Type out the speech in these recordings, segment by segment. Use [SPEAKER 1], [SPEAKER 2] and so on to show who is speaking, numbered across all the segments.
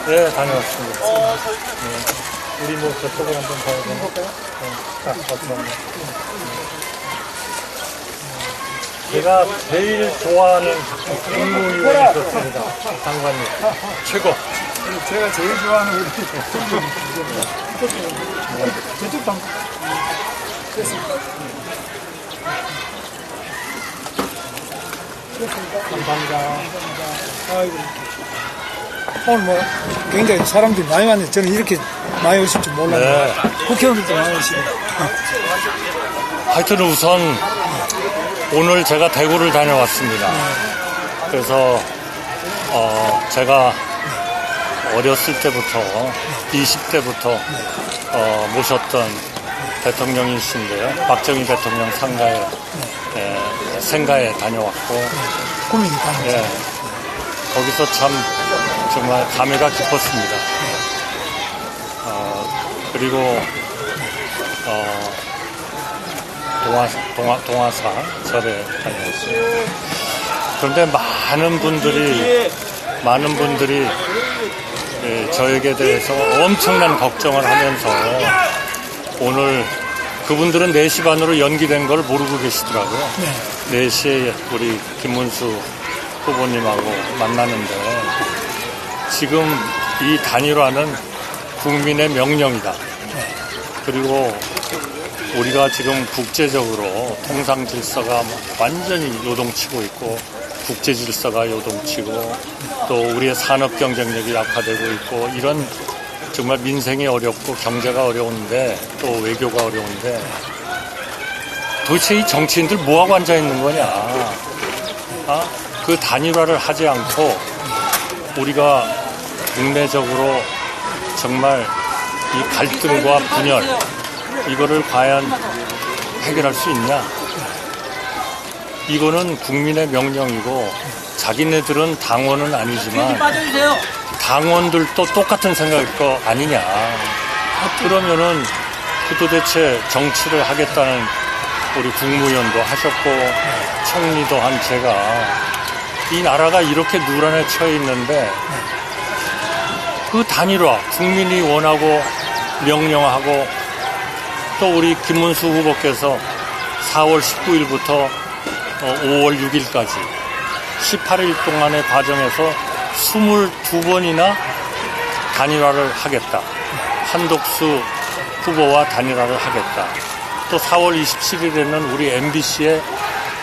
[SPEAKER 1] 네, 다녀왔습니다. 우리 뭐 저쪽을 한번 봐야 되나? 볼까요? 제가 제일 좋아하는 국무위원이 있었습니다. 장관님. 최고.
[SPEAKER 2] 제가 제일 좋아하는 우리 저쪽 방 됐습니다. 감사합니다. 아이고. 오늘 뭐 굉장히 사람들이 많이 왔네요. 저는 이렇게 많이 오실 줄 몰랐는데
[SPEAKER 1] 네.
[SPEAKER 2] 국회의원들도 많이 오시네요.
[SPEAKER 1] 하여튼 우선 오늘 제가 대구를 다녀왔습니다. 그래서 제가 어렸을 때부터 20대부터 모셨던 대통령이신데요. 박정희 대통령 상가에 생가에 다녀왔고
[SPEAKER 2] 고민이 다녀왔어요.
[SPEAKER 1] 거기서 참 정말 감회가 깊었습니다. 그리고 동화사 절에 다녀왔어요. 그런데 많은 분들이 저에게 대해서 엄청난 걱정을 하면서 오늘 그분들은 4시 반으로 연기된 걸 모르고 계시더라고요. 4시에 우리 김문수 후보님하고 만나는데 지금 이 단일화는 국민의 명령이다. 그리고 우리가 지금 국제적으로 통상 질서가 완전히 요동치고 있고 국제 질서가 요동치고 또 우리의 산업 경쟁력이 약화되고 있고 이런 정말 민생이 어렵고 경제가 어려운데 또 외교가 어려운데 도대체 이 정치인들 뭐하고 앉아 있는 거냐. 그 단일화를 하지 않고 우리가 국내적으로 정말 이 갈등과 분열 이거를 과연 해결할 수 있냐. 이거는 국민의 명령이고 자기네들은 당원은 아니지만 당원들도 똑같은 생각일 거 아니냐. 그러면은 도대체 정치를 하겠다는 우리 국무위원도 하셨고 총리도 한 제가 이 나라가 이렇게 누란에 처해 있는데 그 단일화 국민이 원하고 명령하고 또 우리 김문수 후보께서 4월 19일부터 5월 6일까지 18일 동안의 과정에서 22번이나 단일화를 하겠다. 한덕수 후보와 단일화를 하겠다. 또 4월 27일에는 우리 MBC의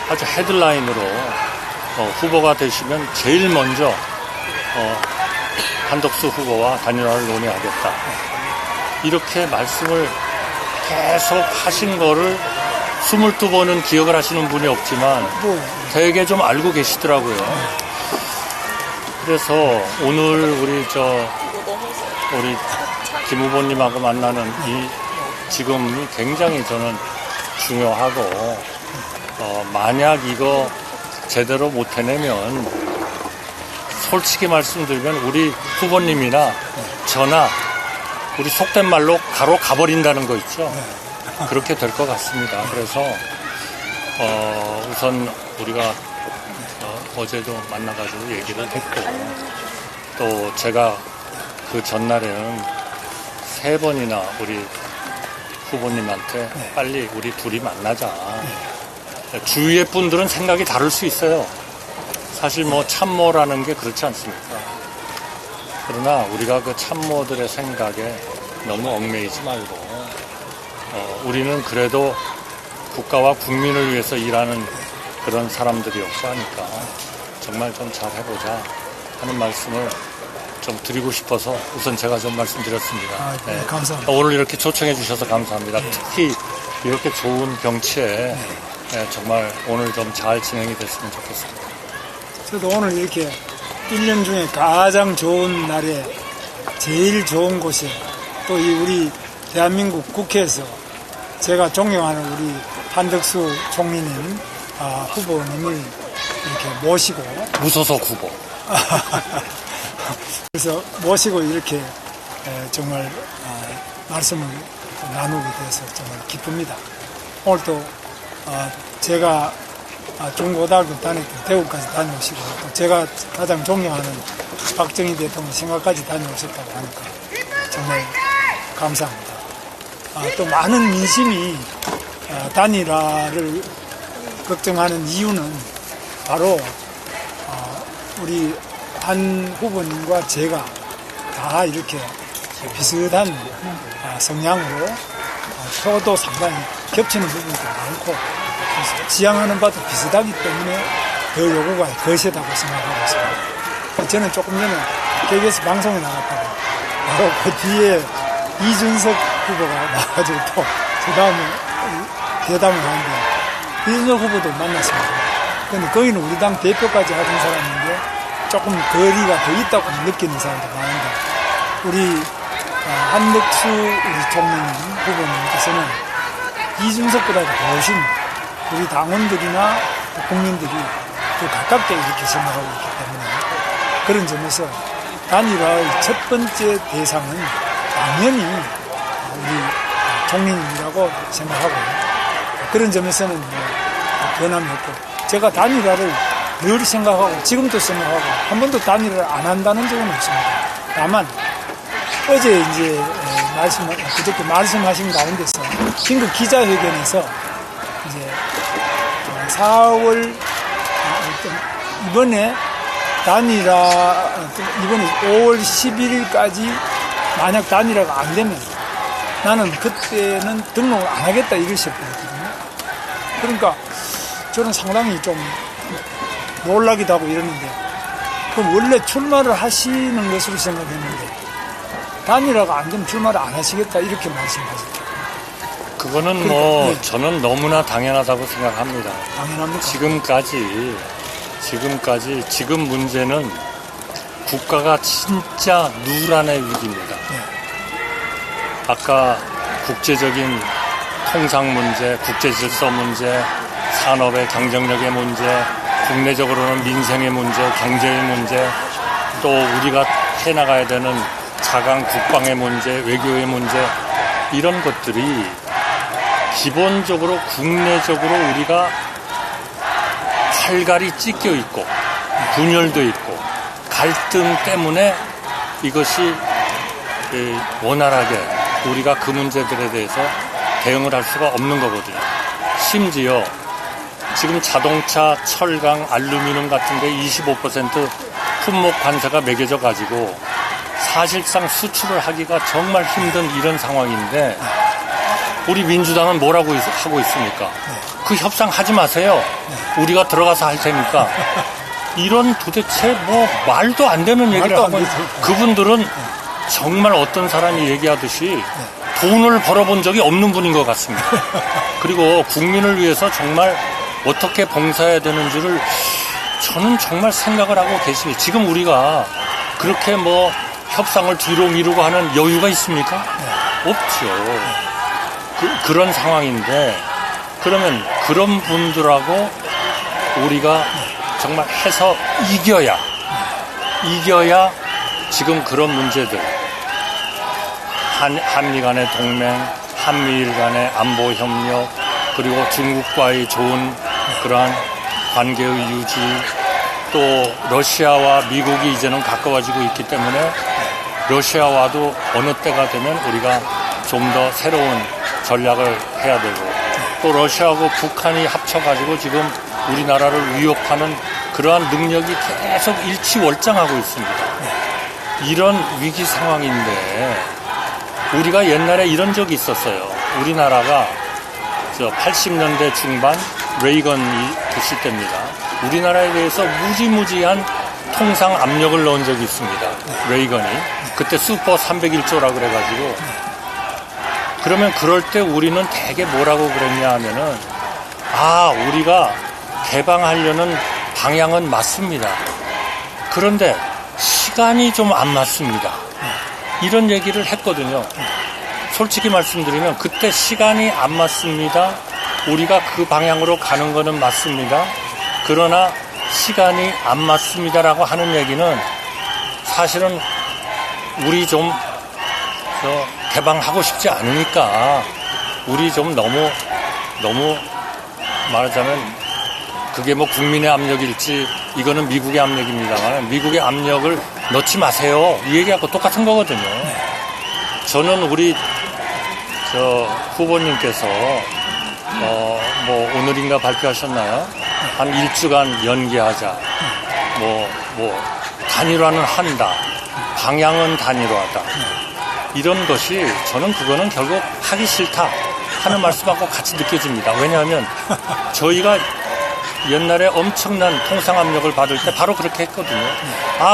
[SPEAKER 1] 아주 헤드라인으로 후보가 되시면 제일 먼저 한덕수 후보와 단일화를 논의하겠다. 이렇게 말씀을 계속 하신 거를 22번은 기억을 하시는 분이 없지만 되게 좀 알고 계시더라고요. 그래서 오늘 우리 김 후보님하고 만나는 이 지금이 굉장히 저는 중요하고 만약 이거 제대로 못 해내면 솔직히 말씀드리면 우리 후보님이나 저나 우리 속된 말로 가로 가버린다는 거 있죠. 그렇게 될 것 같습니다. 그래서 우선 우리가 어제도 만나가지고 얘기를 했고 또 제가 그 전날에는 3번이나 우리 후보님한테 빨리 우리 둘이 만나자. 주위의 분들은 생각이 다를 수 있어요. 사실 뭐 참모라는 게 그렇지 않습니까? 그러나 우리가 그 참모들의 생각에 너무 얽매이지 말고 우리는 그래도 국가와 국민을 위해서 일하는 그런 사람들이었고 하니까 정말 좀 잘 해보자 하는 말씀을 좀 드리고 싶어서 우선 제가 좀 말씀드렸습니다.
[SPEAKER 2] 네, 감사합니다.
[SPEAKER 1] 오늘 이렇게 초청해 주셔서 감사합니다. 특히 이렇게 좋은 경치에 정말 오늘 좀 잘 진행이 됐으면 좋겠습니다.
[SPEAKER 2] 저도 오늘 이렇게 1년 중에 가장 좋은 날에 제일 좋은 곳에 또 이 우리 대한민국 국회에서 제가 존경하는 우리 한덕수 총리님, 후보님을 이렇게 모시고
[SPEAKER 1] 무소속 후보.
[SPEAKER 2] 그래서 모시고 이렇게 정말 말씀을 나누게 돼서 정말 기쁩니다. 오늘 또 제가 중고등학교 다닐 때 대구까지 다녀오시고 또 제가 가장 존경하는 박정희 대통령 생각까지 다녀오셨다고 하니까 정말 감사합니다. 또 많은 민심이 단일화를 걱정하는 이유는 바로 우리 한 후보님과 제가 다 이렇게 비슷한 성향으로 표도 상당히 겹치는 부분도 많고 그래서 지향하는 바도 비슷하기 때문에 더 요구가 거세다고 생각하고 있습니다. 저는 조금 전에 KBS 방송에 나갔다가 바로 그 뒤에 이준석 후보가 나와가지고 또 그 다음에 대담을 하는데 이준석 후보도 만났습니다. 근데 거기는 우리 당 대표까지 하던 사람인데 조금 거리가 더 있다고 느끼는 사람도 많은데 우리 한덕수 우리 총리 후보님께서는 이준석보다도 훨씬 우리 당원들이나 국민들이 더 가깝게 이렇게 생각하고 있기 때문에 그런 점에서 단일화의 첫 번째 대상은 당연히 우리 총리님이라고 생각하고 그런 점에서는 변함이 없고 제가 단일화를 늘 생각하고 지금도 생각하고 한 번도 단일화를 안 한다는 적은 없습니다. 다만 어제 이제 그저께 말씀하신 가운데서 긴급 기자회견에서 이제 4월 이번에 단일화 이번에 5월 11일까지 만약 단일화가 안 되면 나는 그때는 등록을 안 하겠다 이러셨거든요. 그러니까 저는 상당히 좀 놀라기도 하고 이러는데 그럼 원래 출마를 하시는 것으로 생각했는데 단일화가 안 되면 출마를 안 하시겠다 이렇게 말씀하셨죠.
[SPEAKER 1] 그거는
[SPEAKER 2] 그러니까,
[SPEAKER 1] 뭐
[SPEAKER 2] 네.
[SPEAKER 1] 저는 너무나 당연하다고 생각합니다.
[SPEAKER 2] 당연합니까?
[SPEAKER 1] 지금까지 지금 문제는 국가가 진짜 누란의 위기입니다.
[SPEAKER 2] 네.
[SPEAKER 1] 아까 국제적인 통상 문제, 국제 질서 문제, 산업의 경쟁력의 문제, 국내적으로는 민생의 문제, 경제의 문제, 또 우리가 해나가야 되는 자강 국방의 문제, 외교의 문제 이런 것들이 기본적으로 국내적으로 우리가 칼갈이 찢겨 있고 분열도 있고 갈등 때문에 이것이 원활하게 우리가 그 문제들에 대해서 대응을 할 수가 없는 거거든요. 심지어 지금 자동차, 철강, 알루미늄 같은 데 25% 품목 관세가 매겨져 가지고 사실상 수출을 하기가 정말 힘든 이런 상황인데 우리 민주당은 뭐라고 하고 있습니까? 그 협상하지 마세요. 우리가 들어가서 할 테니까. 이런 도대체 뭐 말도 안 되는 얘기를 하고 그분들은 정말 어떤 사람이 얘기하듯이 돈을 벌어본 적이 없는 분인 것 같습니다. 그리고 국민을 위해서 정말 어떻게 봉사해야 되는지를 저는 정말 생각을 하고 계십니다. 지금 우리가 그렇게 뭐 협상을 뒤로 미루고 하는 여유가 있습니까? 없죠. 그런 상황인데 그러면 그런 분들하고 우리가 정말 해서 이겨야 지금 그런 문제들 한미 간의 동맹, 한미일 간의 안보 협력 그리고 중국과의 좋은 그러한 관계의 유지 또 러시아와 미국이 이제는 가까워지고 있기 때문에 러시아와도 어느 때가 되면 우리가 좀 더 새로운 전략을 해야 되고 또 러시아하고 북한이 합쳐가지고 지금 우리나라를 위협하는 그러한 능력이 계속 일치월장하고 있습니다. 이런 위기 상황인데 우리가 옛날에 이런 적이 있었어요. 우리나라가 80년대 중반 레이건이 됐을 때입니다. 우리나라에 대해서 무지무지한 통상 압력을 넣은 적이 있습니다. 레이건이. 그때 슈퍼 301조라 그래가지고 그러면 그럴 때 우리는 되게 뭐라고 그랬냐 하면은 우리가 개방하려는 방향은 맞습니다. 그런데 시간이 좀 안 맞습니다. 이런 얘기를 했거든요. 솔직히 말씀드리면 그때 시간이 안 맞습니다. 우리가 그 방향으로 가는 거는 맞습니다. 그러나 시간이 안 맞습니다라고 하는 얘기는 사실은 우리 좀 개방하고 싶지 않으니까 우리 좀 너무 말하자면 그게 뭐 국민의 압력일지 이거는 미국의 압력입니다만 미국의 압력을 넣지 마세요. 이 얘기하고 똑같은 거거든요. 저는 우리 후보님께서 뭐 오늘인가 발표하셨나요? 한 일주간 연기하자. 단일화는 한다. 방향은 단일화다. 이런 것이 저는 그거는 결국 하기 싫다 하는 말씀하고 같이 느껴집니다. 왜냐하면 저희가 옛날에 엄청난 통상압력을 받을 때 바로 그렇게 했거든요.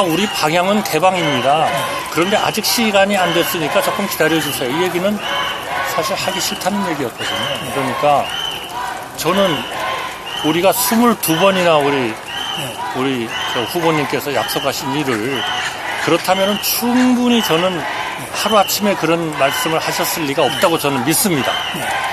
[SPEAKER 1] 우리 방향은 개방입니다. 그런데 아직 시간이 안 됐으니까 조금 기다려주세요. 이 얘기는 사실 하기 싫다는 얘기였거든요. 그러니까 저는 우리가 22번이나 우리 후보님께서 약속하신 일을 그렇다면 충분히 저는 하루아침에 그런 말씀을 하셨을 리가 없다고 저는 믿습니다.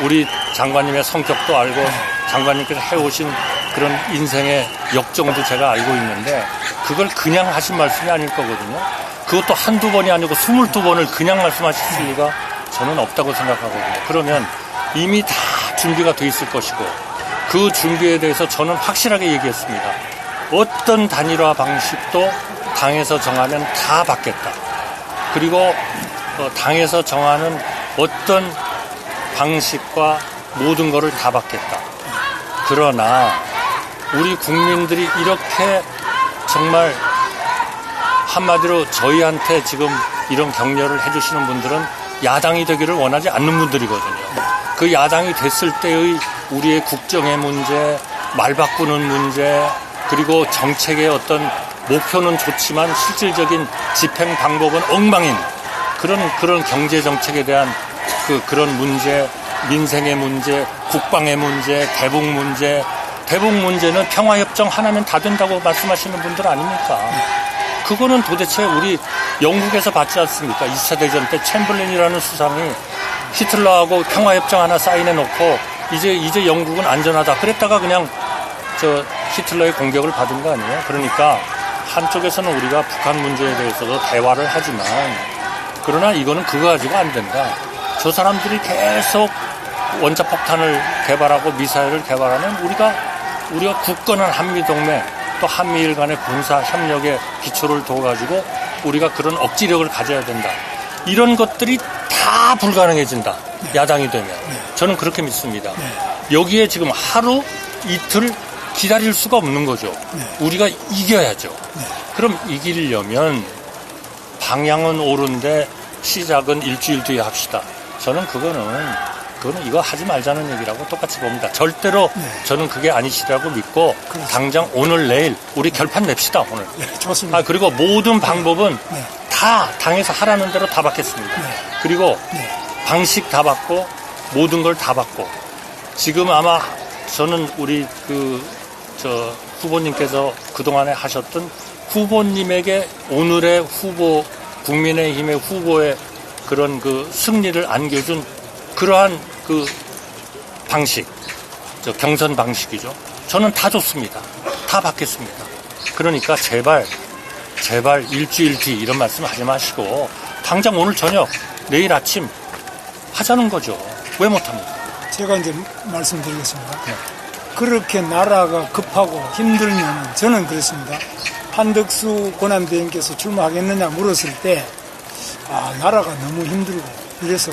[SPEAKER 1] 우리 장관님의 성격도 알고 장관님께서 해오신 그런 인생의 역정도 제가 알고 있는데 그걸 그냥 하신 말씀이 아닐 거거든요. 그것도 한두 번이 아니고 22번을 그냥 말씀하셨을 리가 저는 없다고 생각하거든요. 그러면 이미 다 준비가 돼 있을 것이고 그 준비에 대해서 저는 확실하게 얘기했습니다. 어떤 단일화 방식도 당에서 정하면 다 받겠다. 그리고 당에서 정하는 어떤 방식과 모든 것을 다 받겠다. 그러나 우리 국민들이 이렇게 정말 한마디로 저희한테 지금 이런 격려를 해주시는 분들은 야당이 되기를 원하지 않는 분들이거든요. 그 야당이 됐을 때의 우리의 국정의 문제, 말 바꾸는 문제, 그리고 정책의 어떤 목표는 좋지만 실질적인 집행 방법은 엉망인 그런 경제 정책에 대한 그런 문제, 민생의 문제, 국방의 문제, 대북 문제는 평화협정 하나면 다 된다고 말씀하시는 분들 아닙니까? 그거는 도대체 우리 영국에서 봤지 않습니까? 2차 대전 때 챔berlain이라는 수상이 히틀러하고 평화협정 하나 사인해 놓고 이제 영국은 안전하다 그랬다가 그냥 히틀러의 공격을 받은 거 아니에요? 그러니까 한쪽에서는 우리가 북한 문제에 대해서도 대화를 하지만 그러나 이거는 그거 가지고 안 된다. 저 사람들이 계속 원자폭탄을 개발하고 미사일을 개발하면 우리가 굳건한 한미동맹 또 한미일 간의 군사 협력의 기초를 둬가지고 우리가 그런 억지력을 가져야 된다. 이런 것들이 다 불가능해진다. 야당이 되면. 저는 그렇게 믿습니다. 여기에 지금 하루 이틀 기다릴 수가 없는 거죠. 우리가 이겨야죠. 그럼 이기려면 방향은 옳은데 시작은 일주일 뒤에 합시다. 저는 그거는 이거 하지 말자는 얘기라고 똑같이 봅니다. 절대로 저는 그게 아니시라고 믿고 당장 오늘 내일 우리 결판 냅시다. 오늘.
[SPEAKER 2] 좋습니다.
[SPEAKER 1] 그리고 모든 방법은 다 당에서 하라는 대로 다 받겠습니다. 그리고 방식 다 받고 모든 걸 다 받고 지금 아마 저는 우리 후보님께서 그동안에 하셨던 후보님에게 오늘의 후보 국민의힘의 후보의 그런 승리를 안겨준 그러한 방식, 경선 방식이죠. 저는 다 좋습니다. 다 받겠습니다. 그러니까 제발 일주일 뒤 이런 말씀 하지 마시고 당장 오늘 저녁, 내일 아침 하자는 거죠. 왜 못합니까?
[SPEAKER 2] 제가 이제 말씀드리겠습니다. 그렇게 나라가 급하고 힘들면 저는 그렇습니다. 한덕수 권한대행께서 출마하겠느냐 물었을 때 나라가 너무 힘들고 이래서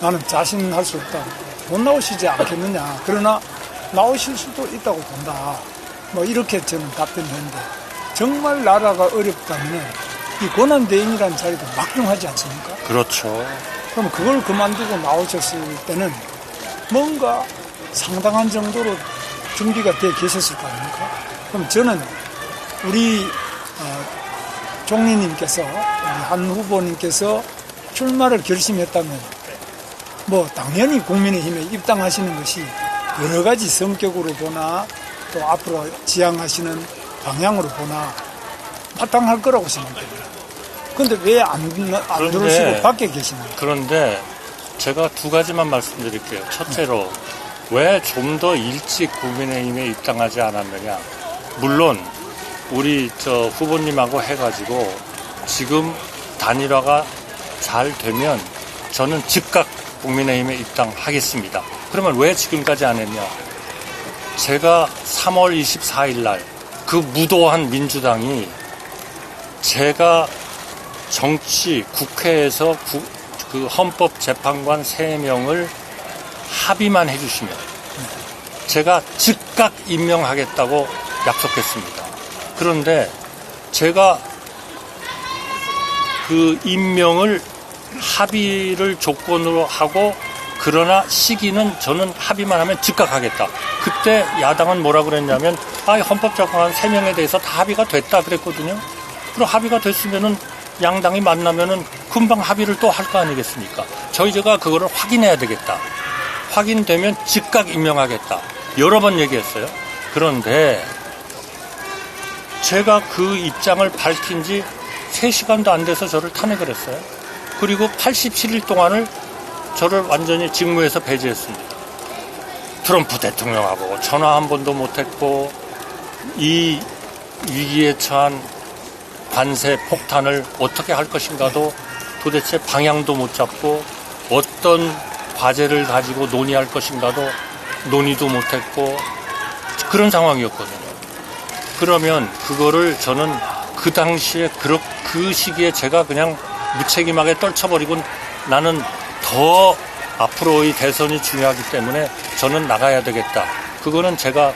[SPEAKER 2] 나는 자신할 수 없다. 못 나오시지 않겠느냐. 그러나 나오실 수도 있다고 본다. 이렇게 저는 답변했는데 정말 나라가 어렵다면 이 권한대행이라는 자리도 막중하지 않습니까?
[SPEAKER 1] 그렇죠.
[SPEAKER 2] 그럼 그걸 그만두고 나오셨을 때는 뭔가 상당한 정도로 준비가 돼 계셨을 거 아닙니까? 그럼 저는 우리 총리님께서 우리 한 후보님께서 출마를 결심했다면 당연히 국민의힘에 입당하시는 것이 여러 가지 성격으로 보나 또 앞으로 지향하시는 방향으로 보나 마땅할 거라고 생각합니다. 그런데 왜 안 들어오시고 밖에 계시나요?
[SPEAKER 1] 그런데 제가 두 가지만 말씀드릴게요. 첫째로 왜 좀 더 일찍 국민의힘에 입당하지 않았느냐. 물론 우리 후보님하고 해가지고 지금 단일화가 잘 되면 저는 즉각 국민의힘에 입당하겠습니다. 그러면 왜 지금까지 안 했냐. 제가 3월 24일 날 그 무도한 민주당이 제가 정치 국회에서 그 헌법재판관 3명을 합의만 해주시면 제가 즉각 임명하겠다고 약속했습니다. 그런데 제가 그 임명을 합의를 조건으로 하고 그러나 시기는 저는 합의만 하면 즉각 하겠다. 그때 야당은 뭐라 그랬냐면 헌법재판관 3명에 대해서 다 합의가 됐다 그랬거든요. 그럼 합의가 됐으면은 양당이 만나면은 금방 합의를 또 할 거 아니겠습니까? 저희가 그거를 확인해야 되겠다. 확인되면 즉각 임명하겠다. 여러 번 얘기했어요. 그런데 제가 그 입장을 밝힌 지 3시간도 안 돼서 저를 탄핵을 했어요. 그리고 87일 동안을 저를 완전히 직무에서 배제했습니다. 트럼프 대통령하고 전화 한 번도 못했고 이 위기에 처한 관세 폭탄을 어떻게 할 것인가도 도대체 방향도 못 잡고 어떤 과제를 가지고 논의할 것인가도 논의도 못했고 그런 상황이었거든요. 그러면 그거를 저는 그 당시에 그 시기에 제가 그냥 무책임하게 떨쳐버리고 나는 더 앞으로의 대선이 중요하기 때문에 저는 나가야 되겠다. 그거는 제가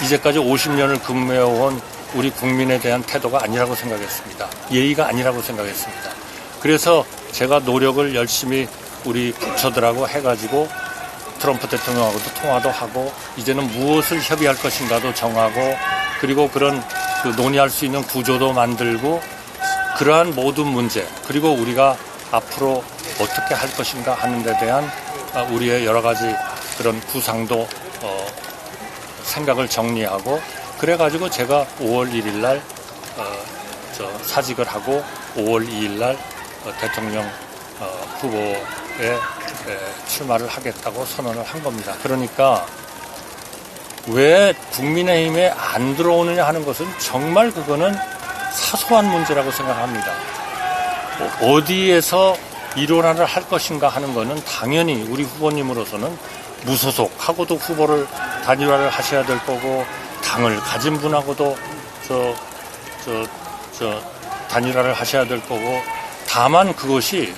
[SPEAKER 1] 이제까지 50년을 근무해온 우리 국민에 대한 태도가 아니라고 생각했습니다. 예의가 아니라고 생각했습니다. 그래서 제가 노력을 열심히 우리 부처들하고 해가지고 트럼프 대통령하고도 통화도 하고 이제는 무엇을 협의할 것인가도 정하고 그리고 그런 그 논의할 수 있는 구조도 만들고 그러한 모든 문제 그리고 우리가 앞으로 어떻게 할 것인가 하는 데 대한 우리의 여러 가지 그런 구상도 생각을 정리하고 그래가지고 제가 5월 1일 날 사직을 하고 5월 2일 날 대통령 후보에 출마를 하겠다고 선언을 한 겁니다. 그러니까 왜 국민의힘에 안 들어오느냐 하는 것은 정말 그거는 사소한 문제라고 생각합니다. 어디에서 일원화를 할 것인가 하는 것은 당연히 우리 후보님으로서는 무소속하고도 후보를 단일화를 하셔야 될 거고 당을 가진 분하고도 단일화를 하셔야 될 거고 다만 그것이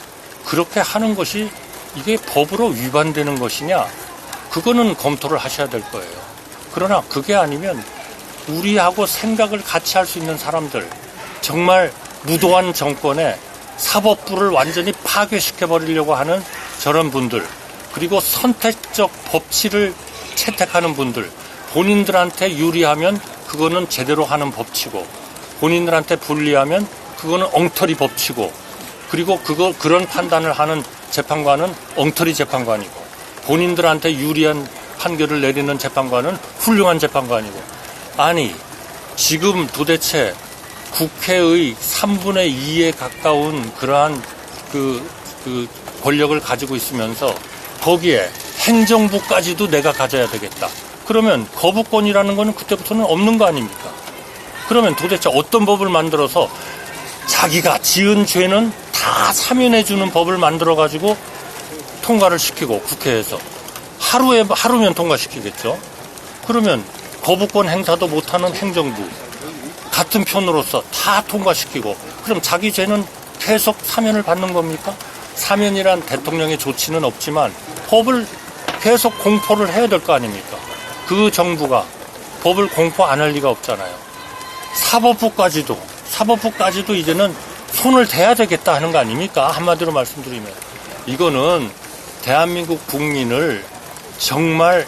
[SPEAKER 1] 그렇게 하는 것이 이게 법으로 위반되는 것이냐 그거는 검토를 하셔야 될 거예요. 그러나 그게 아니면 우리하고 생각을 같이 할 수 있는 사람들 정말 무도한 정권에 사법부를 완전히 파괴시켜버리려고 하는 저런 분들 그리고 선택적 법치를 채택하는 분들 본인들한테 유리하면 그거는 제대로 하는 법치고 본인들한테 불리하면 그거는 엉터리 법치고 그리고 그런 판단을 하는 재판관은 엉터리 재판관이고 본인들한테 유리한 판결을 내리는 재판관은 훌륭한 재판관이고 아니 지금 도대체 국회의 3분의 2에 가까운 그러한 그 권력을 가지고 있으면서 거기에 행정부까지도 내가 가져야 되겠다. 그러면 거부권이라는 거는 그때부터는 없는 거 아닙니까? 그러면 도대체 어떤 법을 만들어서 자기가 지은 죄는 다 사면해주는 법을 만들어가지고 통과를 시키고 국회에서 하루면 통과시키겠죠. 그러면 거부권 행사도 못하는 행정부 같은 편으로서 다 통과시키고 그럼 자기 죄는 계속 사면을 받는 겁니까? 사면이란 대통령의 조치는 없지만 법을 계속 공포를 해야 될 거 아닙니까? 그 정부가 법을 공포 안 할 리가 없잖아요. 사법부까지도 이제는 손을 대야 되겠다 하는 거 아닙니까? 한마디로 말씀드리면 이거는 대한민국 국민을 정말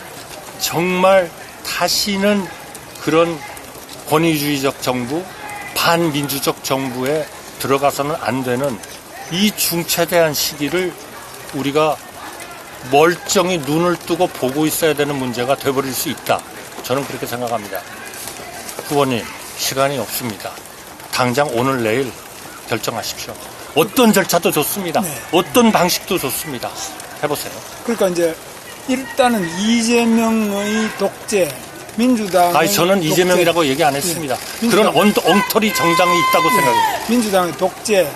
[SPEAKER 1] 다시는 그런 권위주의적 정부, 반민주적 정부에 들어가서는 안 되는 이 중차대한 시기를 우리가 멀쩡히 눈을 뜨고 보고 있어야 되는 문제가 돼버릴 수 있다. 저는 그렇게 생각합니다. 후보님, 시간이 없습니다. 당장 오늘 내일 결정하십시오. 어떤 절차도 좋습니다.
[SPEAKER 2] 네.
[SPEAKER 1] 어떤 방식도 좋습니다. 해보세요.
[SPEAKER 2] 그러니까 이제 일단은 이재명의 독재, 민주당의
[SPEAKER 1] 아니 저는
[SPEAKER 2] 독재,
[SPEAKER 1] 이재명이라고 얘기 안 했습니다.
[SPEAKER 2] 네.
[SPEAKER 1] 그런 엉터리 정당이 있다고 생각해요.
[SPEAKER 2] 민주당의 독재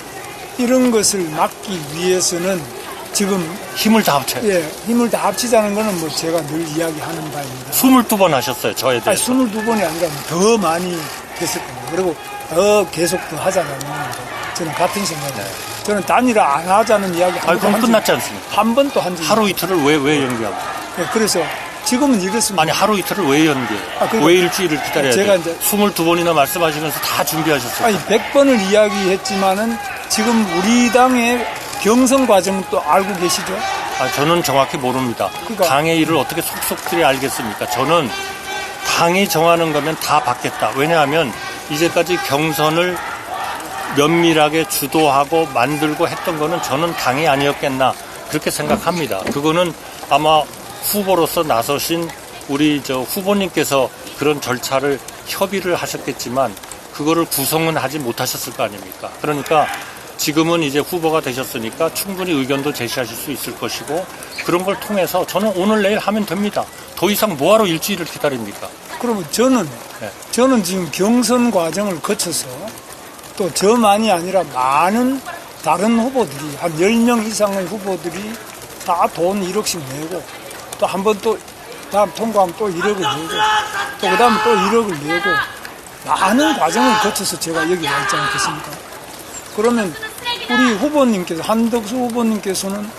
[SPEAKER 2] 이런 것을 막기 위해서는 지금
[SPEAKER 1] 힘을 다 합쳐요.
[SPEAKER 2] 예, 힘을 다 합치자는 거는 뭐 제가 늘 이야기하는 바입니다.
[SPEAKER 1] 22번 하셨어요, 저에
[SPEAKER 2] 아니,
[SPEAKER 1] 대해서.
[SPEAKER 2] 22번이 아니라 더 많이 됐을 겁니다. 그리고 더 계속 더 하자는 저는 같은 생각이에요. 저는 단일화 안 하자는 이야기
[SPEAKER 1] 아니, 그럼 끝났지 않습니까?
[SPEAKER 2] 한 번도 한 적이
[SPEAKER 1] 하루 이틀을 왜 연기합니까?
[SPEAKER 2] 예, 그래서 지금은 이렇습니다.
[SPEAKER 1] 아니, 하루 이틀을 왜 연기해요?
[SPEAKER 2] 그러니까
[SPEAKER 1] 왜 일주일을 기다려야
[SPEAKER 2] 제가
[SPEAKER 1] 돼요?
[SPEAKER 2] 이제
[SPEAKER 1] 22번이나 말씀하시면서 다 준비하셨어요.
[SPEAKER 2] 아니 100번을 이야기했지만은 지금 우리 당의 경선 과정은 또 알고 계시죠?
[SPEAKER 1] 저는 정확히 모릅니다.
[SPEAKER 2] 그러니까-
[SPEAKER 1] 당의 일을 어떻게 속속들이 알겠습니까? 저는 당이 정하는 거면 다 받겠다. 왜냐하면 이제까지 경선을 면밀하게 주도하고 만들고 했던 거는 저는 당이 아니었겠나 그렇게 생각합니다. 그거는 아마 후보로서 나서신 우리 후보님께서 그런 절차를 협의를 하셨겠지만 그거를 구성은 하지 못하셨을 거 아닙니까? 그러니까 지금은 이제 후보가 되셨으니까 충분히 의견도 제시하실 수 있을 것이고 그런 걸 통해서 저는 오늘 내일 하면 됩니다. 더 이상 뭐하러 일주일을 기다립니까?
[SPEAKER 2] 그러면 저는 지금 경선 과정을 거쳐서 또 저만이 아니라 많은 다른 후보들이 한 10명 이상의 후보들이 다 돈 1억씩 내고 또 한 번 또 다음 통과하면 또 1억을 내고 또 그 다음에 또 1억을 내고 많은 과정을 거쳐서 제가 여기 와 있지 않겠습니까? 그러면 우리 후보님께서 한덕수 후보님께서는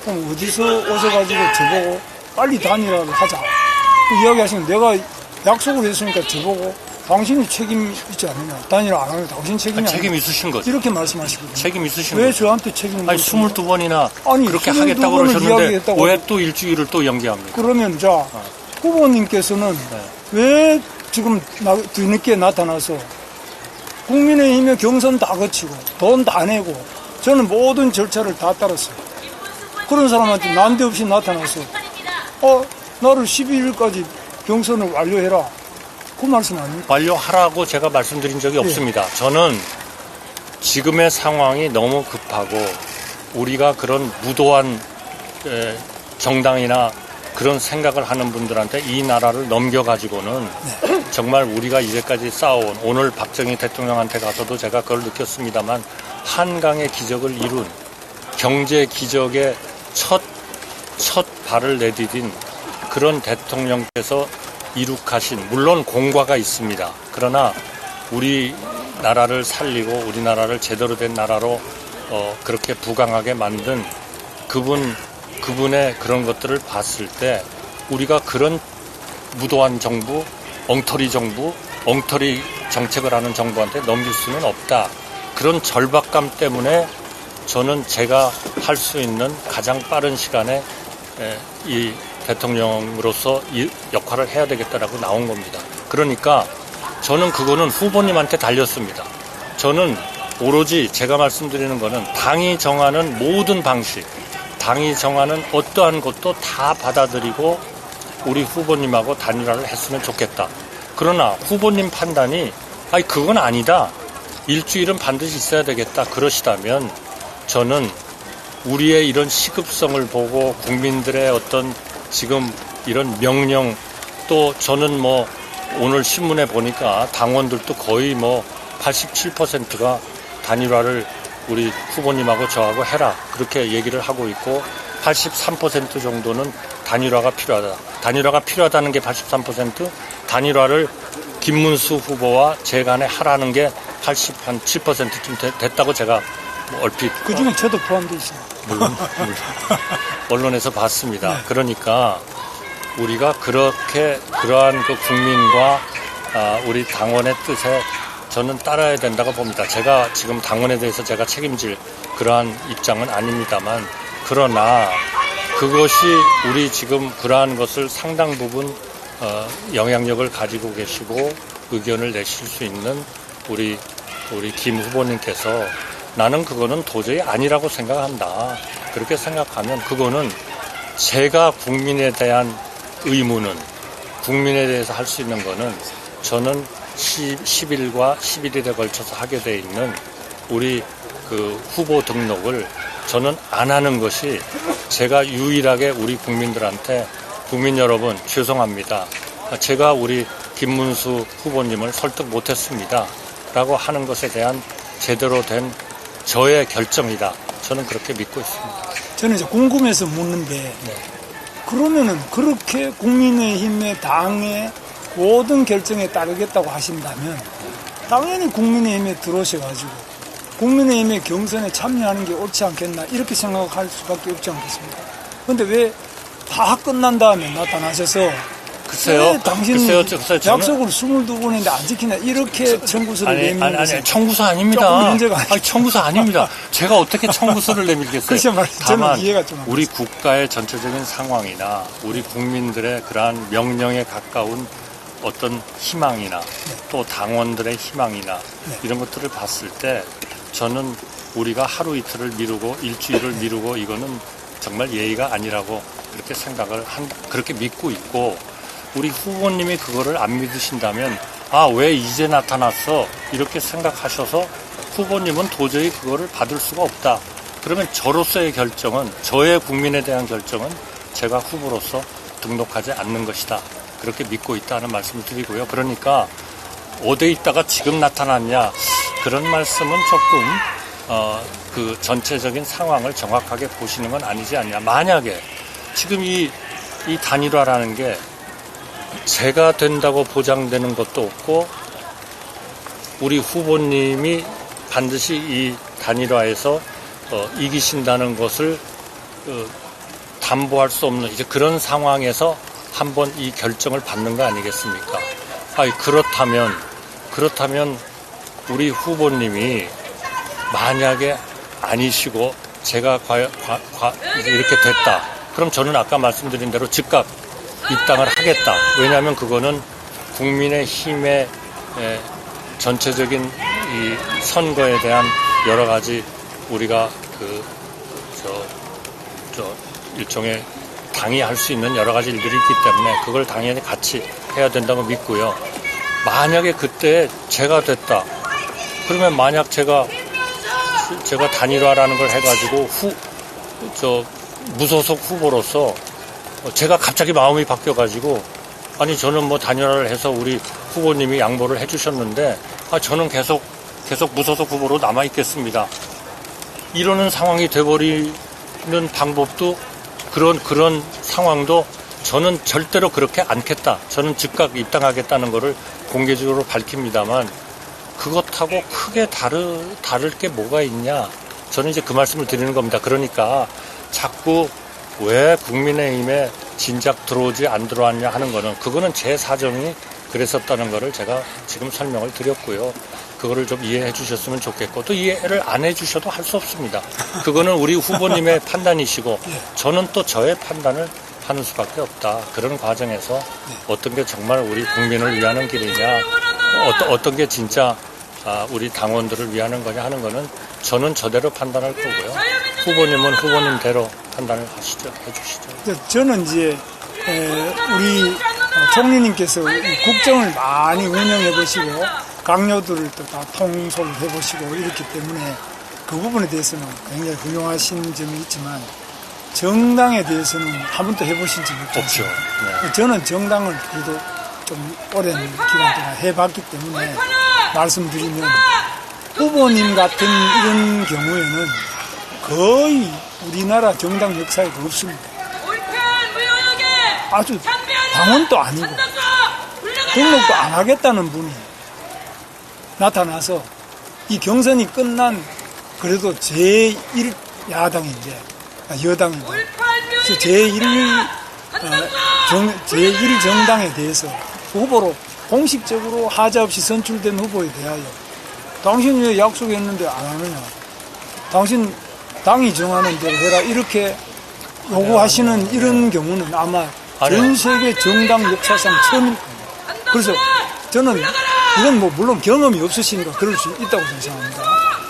[SPEAKER 2] 그럼 어디서 오셔가지고 저보고 빨리 단일화를 하자 그 이야기하시면 내가 약속을 했으니까 저보고 당신이 책임 있지 않느냐 단일화 안 하면 당신 책임이 아니냐
[SPEAKER 1] 책임 있으신 거죠.
[SPEAKER 2] 이렇게 말씀하시거든요.
[SPEAKER 1] 책임 있으신
[SPEAKER 2] 왜
[SPEAKER 1] 거죠.
[SPEAKER 2] 저한테 책임을
[SPEAKER 1] 아니,
[SPEAKER 2] 묻습니까?
[SPEAKER 1] 22번이나
[SPEAKER 2] 아니,
[SPEAKER 1] 그렇게
[SPEAKER 2] 22
[SPEAKER 1] 하겠다고
[SPEAKER 2] 번을
[SPEAKER 1] 그러셨는데
[SPEAKER 2] 이야기했다고
[SPEAKER 1] 왜 또 일주일을 또 연기합니까?
[SPEAKER 2] 그러면 자 후보님께서는 왜 지금 뒤늦게 나타나서 국민의힘의 경선 다 거치고 돈 다 내고 저는 모든 절차를 다 따랐어요. 그런 사람한테 난데없이 나타나서 나를 12일까지 경선을 완료해라. 그 말씀 아닙니까?
[SPEAKER 1] 완료하라고 제가 말씀드린 적이 없습니다. 저는 지금의 상황이 너무 급하고 우리가 그런 무도한 정당이나 그런 생각을 하는 분들한테 이 나라를 넘겨가지고는 정말 우리가 이제까지 쌓아온 오늘 박정희 대통령한테 가서도 제가 그걸 느꼈습니다만 한강의 기적을 이룬 경제 기적의 첫 발을 내디딘 그런 대통령께서 이룩하신 물론 공과가 있습니다. 그러나 우리나라를 살리고 우리나라를 제대로 된 나라로 그렇게 부강하게 만든 그분의 그런 것들을 봤을 때 우리가 그런 무도한 정부, 엉터리 정책을 하는 정부한테 넘길 수는 없다. 그런 절박감 때문에 저는 제가 할 수 있는 가장 빠른 시간에 이 대통령으로서 이 역할을 해야 되겠다라고 나온 겁니다. 그러니까 저는 그거는 후보님한테 달렸습니다. 저는 오로지 제가 말씀드리는 거는 당이 정하는 모든 방식, 당이 정하는 어떠한 것도 다 받아들이고 우리 후보님하고 단일화를 했으면 좋겠다. 그러나 후보님 판단이 그건 아니다. 일주일은 반드시 있어야 되겠다. 그러시다면 저는 우리의 이런 시급성을 보고 국민들의 어떤 지금 이런 명령 또 저는 오늘 신문에 보니까 당원들도 거의 87%가 단일화를 우리 후보님하고 저하고 해라 그렇게 얘기를 하고 있고 83% 정도는 단일화가 필요하다. 단일화가 필요하다는 게 83%, 단일화를 김문수 후보와 제 간에 하라는 게 87%쯤 됐다고 제가 얼핏
[SPEAKER 2] 그중에 저도 포함되어 있습니다.
[SPEAKER 1] 물론 언론에서 봤습니다. 그러니까 우리가 그러한 그 국민과 우리 당원의 뜻에 저는 따라야 된다고 봅니다. 제가 지금 당원에 대해서 제가 책임질 그러한 입장은 아닙니다만 그러나 그것이 우리 지금 그러한 것을 상당 부분 영향력을 가지고 계시고 의견을 내실 수 있는 우리 김 후보님께서 나는 그거는 도저히 아니라고 생각한다. 그렇게 생각하면 그거는 제가 국민에 대한 의무는 국민에 대해서 할 수 있는 거는 저는 10일과 11일에 걸쳐서 하게 돼 있는 우리 그 후보 등록을 저는 안 하는 것이 제가 유일하게 우리 국민들한테 국민 여러분 죄송합니다. 제가 우리 김문수 후보님을 설득 못했습니다. 라고 하는 것에 대한 제대로 된 저의 결정이다. 저는 그렇게 믿고 있습니다.
[SPEAKER 2] 저는 이제 궁금해서 묻는데
[SPEAKER 1] 네.
[SPEAKER 2] 그러면은 그렇게 국민의힘의 당의 모든 결정에 따르겠다고 하신다면 당연히 국민의힘에 들어오셔가지고 국민의힘의 경선에 참여하는 게 옳지 않겠나 이렇게 생각할 수밖에 없지 않겠습니까? 근데 왜 다 끝난 다음에 나타나셔서
[SPEAKER 1] 글쎄요.
[SPEAKER 2] 왜 당신
[SPEAKER 1] 글쎄요. 저는
[SPEAKER 2] 약속을 22번인데 안 지키냐 이렇게 청구서를 내미는 것은
[SPEAKER 1] 청구서 아닙니다.
[SPEAKER 2] 조금 문제가 아니죠.
[SPEAKER 1] 아니, 청구서 아닙니다. 제가 어떻게 청구서를 내밀겠어요?
[SPEAKER 2] 글쎄 말이죠. 저는
[SPEAKER 1] 다만
[SPEAKER 2] 이해가 좀 안
[SPEAKER 1] 우리 국가의 전체적인 상황이나 우리 국민들의 그러한 명령에 가까운 어떤 희망이나 또 당원들의 희망이나 이런 것들을 봤을 때 저는 우리가 하루 이틀을 미루고 일주일을 미루고 이거는 정말 예의가 아니라고 그렇게 그렇게 믿고 있고 우리 후보님이 그거를 안 믿으신다면 왜 이제 나타났어 이렇게 생각하셔서 후보님은 도저히 그거를 받을 수가 없다. 그러면 저로서의 결정은 저의 국민에 대한 결정은 제가 후보로서 등록하지 않는 것이다. 그렇게 믿고 있다는 말씀을 드리고요. 그러니까 어디에 있다가 지금 나타났냐 그런 말씀은 조금 그 전체적인 상황을 정확하게 보시는 건 아니지 않냐. 만약에 지금 이 단일화라는 게 제가 된다고 보장되는 것도 없고 우리 후보님이 반드시 이 단일화에서 이기신다는 것을 담보할 수 없는 이제 그런 상황에서 한번 이 결정을 받는 거 아니겠습니까? 그렇다면 우리 후보님이 만약에 아니시고 제가 이제 이렇게 됐다. 그럼 저는 아까 말씀드린 대로 즉각 입당을 하겠다. 왜냐하면 그거는 국민의힘의 전체적인 이 선거에 대한 여러 가지 우리가 일종의 당이 할 수 있는 여러 가지 일들이 있기 때문에 그걸 당연히 같이 해야 된다고 믿고요. 만약에 그때 제가 됐다. 그러면 만약 제가 단일화라는 걸 해가지고 무소속 후보로서 제가 갑자기 마음이 바뀌어가지고 저는 뭐 단일화를 해서 우리 후보님이 양보를 해주셨는데 저는 계속 무소속 후보로 남아있겠습니다. 이러는 상황이 돼버리는 방법도 그런 상황도 저는 절대로 그렇게 않겠다. 저는 즉각 입당하겠다는 거를 공개적으로 밝힙니다만 그것하고 크게 다를 게 뭐가 있냐. 저는 이제 그 말씀을 드리는 겁니다. 그러니까 자꾸 왜 국민의힘에 진작 들어오지 안 들어왔냐 하는 거는 그거는 제 사정이 그랬었다는 거를 제가 지금 설명을 드렸고요. 그거를 좀 이해해 주셨으면 좋겠고 또 이해를 안 해 주셔도 할 수 없습니다. 그거는 우리 후보님의 판단이시고 저는 또 저의 판단을 하는 수밖에 없다. 그런 과정에서 어떤 게 정말 우리 국민을 위하는 길이냐 어떤 게 진짜 우리 당원들을 위하는 거냐 하는 거는 저는 저대로 판단할 거고요. 후보님은 후보님대로 판단을 해주시죠.
[SPEAKER 2] 저는 이제 우리 총리님께서 국정을 많이 운영해 보시고 강요들을 또 다 통솔을 해 보시고 이렇기 때문에 그 부분에 대해서는 굉장히 훌륭하신 점이 있지만 정당에 대해서는 한 번도 해보신 적이 없죠. 네. 저는 정당을 그래도 좀 오랜 기간 동안 해봤기 때문에 말씀드리면 후보님 같은 이런 경우에는 거의 우리나라 정당 역사에 없습니다. 아주 당원도 아니고 등록도 안 하겠다는 분이 나타나서 이 경선이 끝난 그래도 제1야당인데 여당인데 제1정당에 대해서 후보로 공식적으로 하자 없이 선출된 후보에 대하여 당신 왜 약속했는데 안 하느냐, 당신 당이 정하는 대로 해라 이렇게 요구하시는 이런 경우는 아마 전 세계 정당 역사상 처음일 겁니다. 그래서 저는 이건 뭐 물론 경험이 없으시니까 그럴 수 있다고 생각합니다.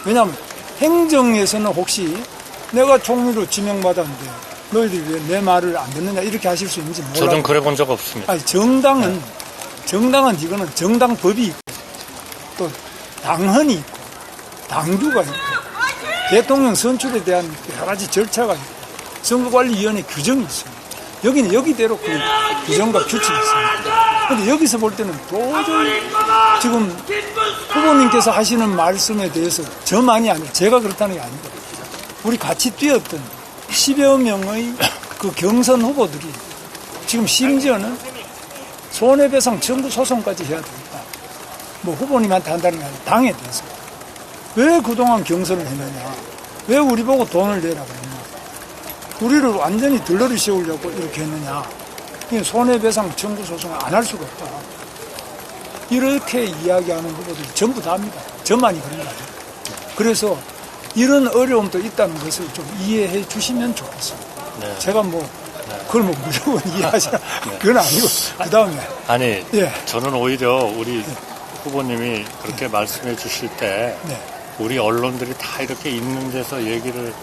[SPEAKER 2] 왜냐하면 행정에서는 혹시 내가 총리로 지명받았는데 너희들이 왜 내 말을 안 듣느냐 이렇게 하실 수 있는지 몰라요.
[SPEAKER 1] 저는 그래 본 적 없습니다.
[SPEAKER 2] 정당은 이거는 정당법이 있고 또 당헌이 있고 당규가 있고 대통령 선출에 대한 여러 가지 절차가 있고 선거관리위원회 규정이 있습니다. 여기는 여기대로 그 규정과 규칙이 있습니다. 그런데 여기서 볼 때는 도저히 지금 후보님께서 하시는 말씀에 대해서 저만이 아니라 제가 그렇다는 게 아닙니다. 우리 같이 뛰었던 10여 명의 그 경선 후보들이 지금 심지어는 손해배상 청구 소송까지 해야 됩니다. 뭐 후보님한테 한다는 게 아니라 당에 대해서. 왜 그동안 경선을 했느냐? 왜 우리 보고 돈을 내라고 했냐? 우리를 완전히 들러리 씌우려고 이렇게 했느냐? 손해배상 청구 소송을 안 할 수가 없다. 이렇게 이야기하는 후보들이 전부 다 합니다. 저만이 그런 거 아니에요. 그래서 이런 어려움도 있다는 것을 좀 이해해 주시면 좋겠습니다.
[SPEAKER 1] 네.
[SPEAKER 2] 제가 그걸 무조건 이해하자. 그건 아니고, 그 다음에.
[SPEAKER 1] 아니,
[SPEAKER 2] 예.
[SPEAKER 1] 저는 오히려 우리 후보님이 그렇게 말씀해 주실 때
[SPEAKER 2] 네.
[SPEAKER 1] 우리 언론들이 다 이렇게 있는 데서 얘기를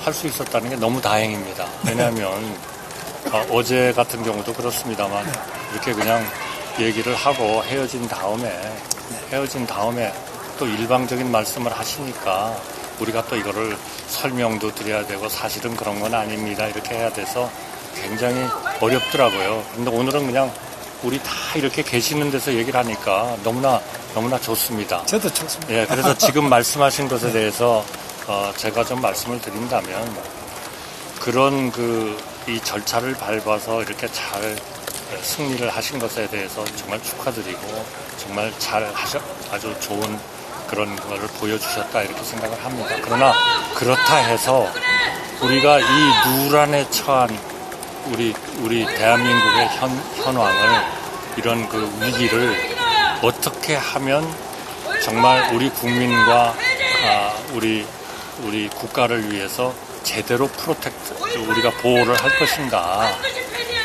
[SPEAKER 1] 할 수 있었다는 게 너무 다행입니다. 왜냐하면 어제 같은 경우도 그렇습니다만 이렇게 그냥 얘기를 하고 헤어진 다음에 또 일방적인 말씀을 하시니까 우리가 또 이거를 설명도 드려야 되고 사실은 그런 건 아닙니다. 이렇게 해야 돼서 굉장히 어렵더라고요. 근데 오늘은 그냥 우리 다 이렇게 계시는 데서 얘기를 하니까 너무나 좋습니다.
[SPEAKER 2] 저도 좋습니다.
[SPEAKER 1] 예, 그래서 지금 말씀하신 것에 대해서 제가 좀 말씀을 드린다면 그런 이 절차를 밟아서 이렇게 잘 승리를 하신 것에 대해서 정말 축하드리고 정말 아주 좋은 그런 거를 보여주셨다 이렇게 생각을 합니다. 그러나 그렇다 해서 우리가 이 누란에 처한 우리 대한민국의 현황을 이런 그 위기를 어떻게 하면 정말 우리 국민과 우리 국가를 위해서 제대로 우리가 보호를 할 것인가.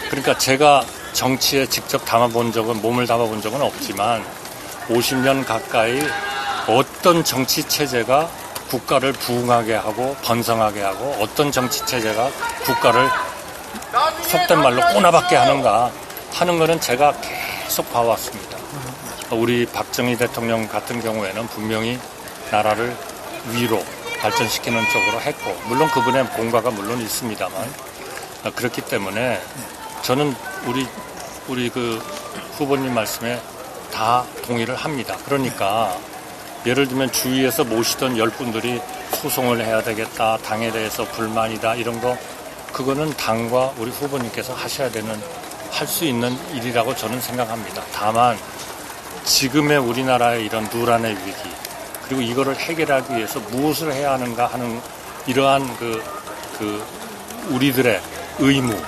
[SPEAKER 1] 그러니까 제가 정치에 직접 몸을 담아본 적은 없지만 50년 가까이 어떤 정치 체제가 국가를 부흥하게 하고 번성하게 하고 어떤 정치 체제가 국가를 속된 말로 꼬나박게 하는가 하는 거는 제가 계속 봐왔습니다. 우리 박정희 대통령 같은 경우에는 분명히 나라를 위로 발전시키는 쪽으로 했고 물론 그분의 공과가 물론 있습니다만 그렇기 때문에 저는 우리 그 후보님 말씀에 다 동의를 합니다. 그러니까 예를 들면 주위에서 모시던 10분들이 소송을 해야 되겠다, 당에 대해서 불만이다 이런 거 그거는 당과 우리 후보님께서 할 수 있는 일이라고 저는 생각합니다. 다만 지금의 우리나라의 이런 누란의 위기 그리고 이거를 해결하기 위해서 무엇을 해야 하는가 하는 이러한 우리들의 의무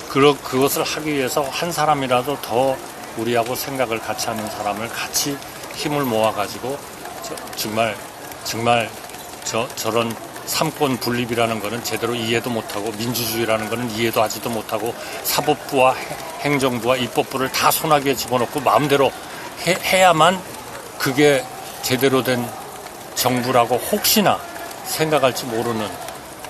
[SPEAKER 1] 그것을 하기 위해서 한 사람이라도 더 우리하고 생각을 같이 하는 사람을 같이 힘을 모아가지고 정말 저런 삼권 분립이라는 거는 제대로 이해도 못하고 민주주의라는 거는 이해도 하지도 못하고 사법부와 행정부와 입법부를 다 손아귀에 집어넣고 마음대로 해야만 그게 제대로 된 정부라고 혹시나 생각할지 모르는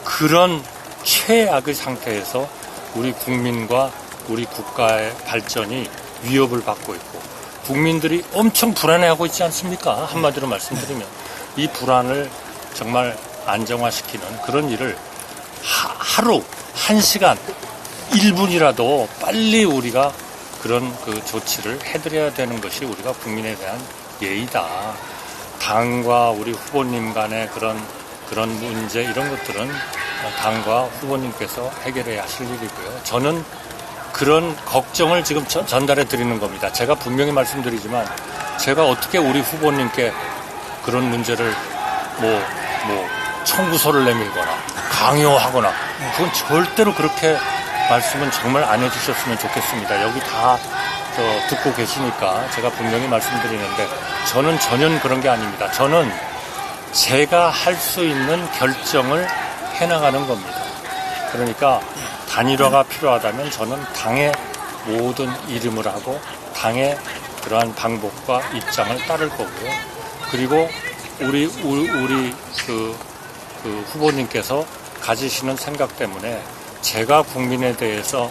[SPEAKER 1] 그런 최악의 상태에서 우리 국민과 우리 국가의 발전이 위협을 받고 있고 국민들이 엄청 불안해하고 있지 않습니까? 한마디로 말씀드리면 이 불안을 정말 안정화시키는 그런 일을 하루 1시간 1분이라도 빨리 우리가 그런 그 조치를 해드려야 되는 것이 우리가 국민에 대한 예의다. 당과 우리 후보님 간의 그런 문제 이런 것들은 당과 후보님께서 해결해야 하실 일이고요. 저는 그런 걱정을 지금 전달해 드리는 겁니다. 제가 분명히 말씀드리지만 제가 어떻게 우리 후보님께 그런 문제를 청구서를 내밀거나 강요하거나 그건 절대로 그렇게 말씀은 정말 안 해주셨으면 좋겠습니다. 여기 다 듣고 계시니까 제가 분명히 말씀드리는데 저는 전혀 그런 게 아닙니다. 저는 제가 할 수 있는 결정을 해나가는 겁니다. 그러니까 단일화가 필요하다면 저는 당의 모든 이름을 하고 당의 그러한 방법과 입장을 따를 거고요. 그리고 우리 그 후보님께서 가지시는 생각 때문에 제가 국민에 대해서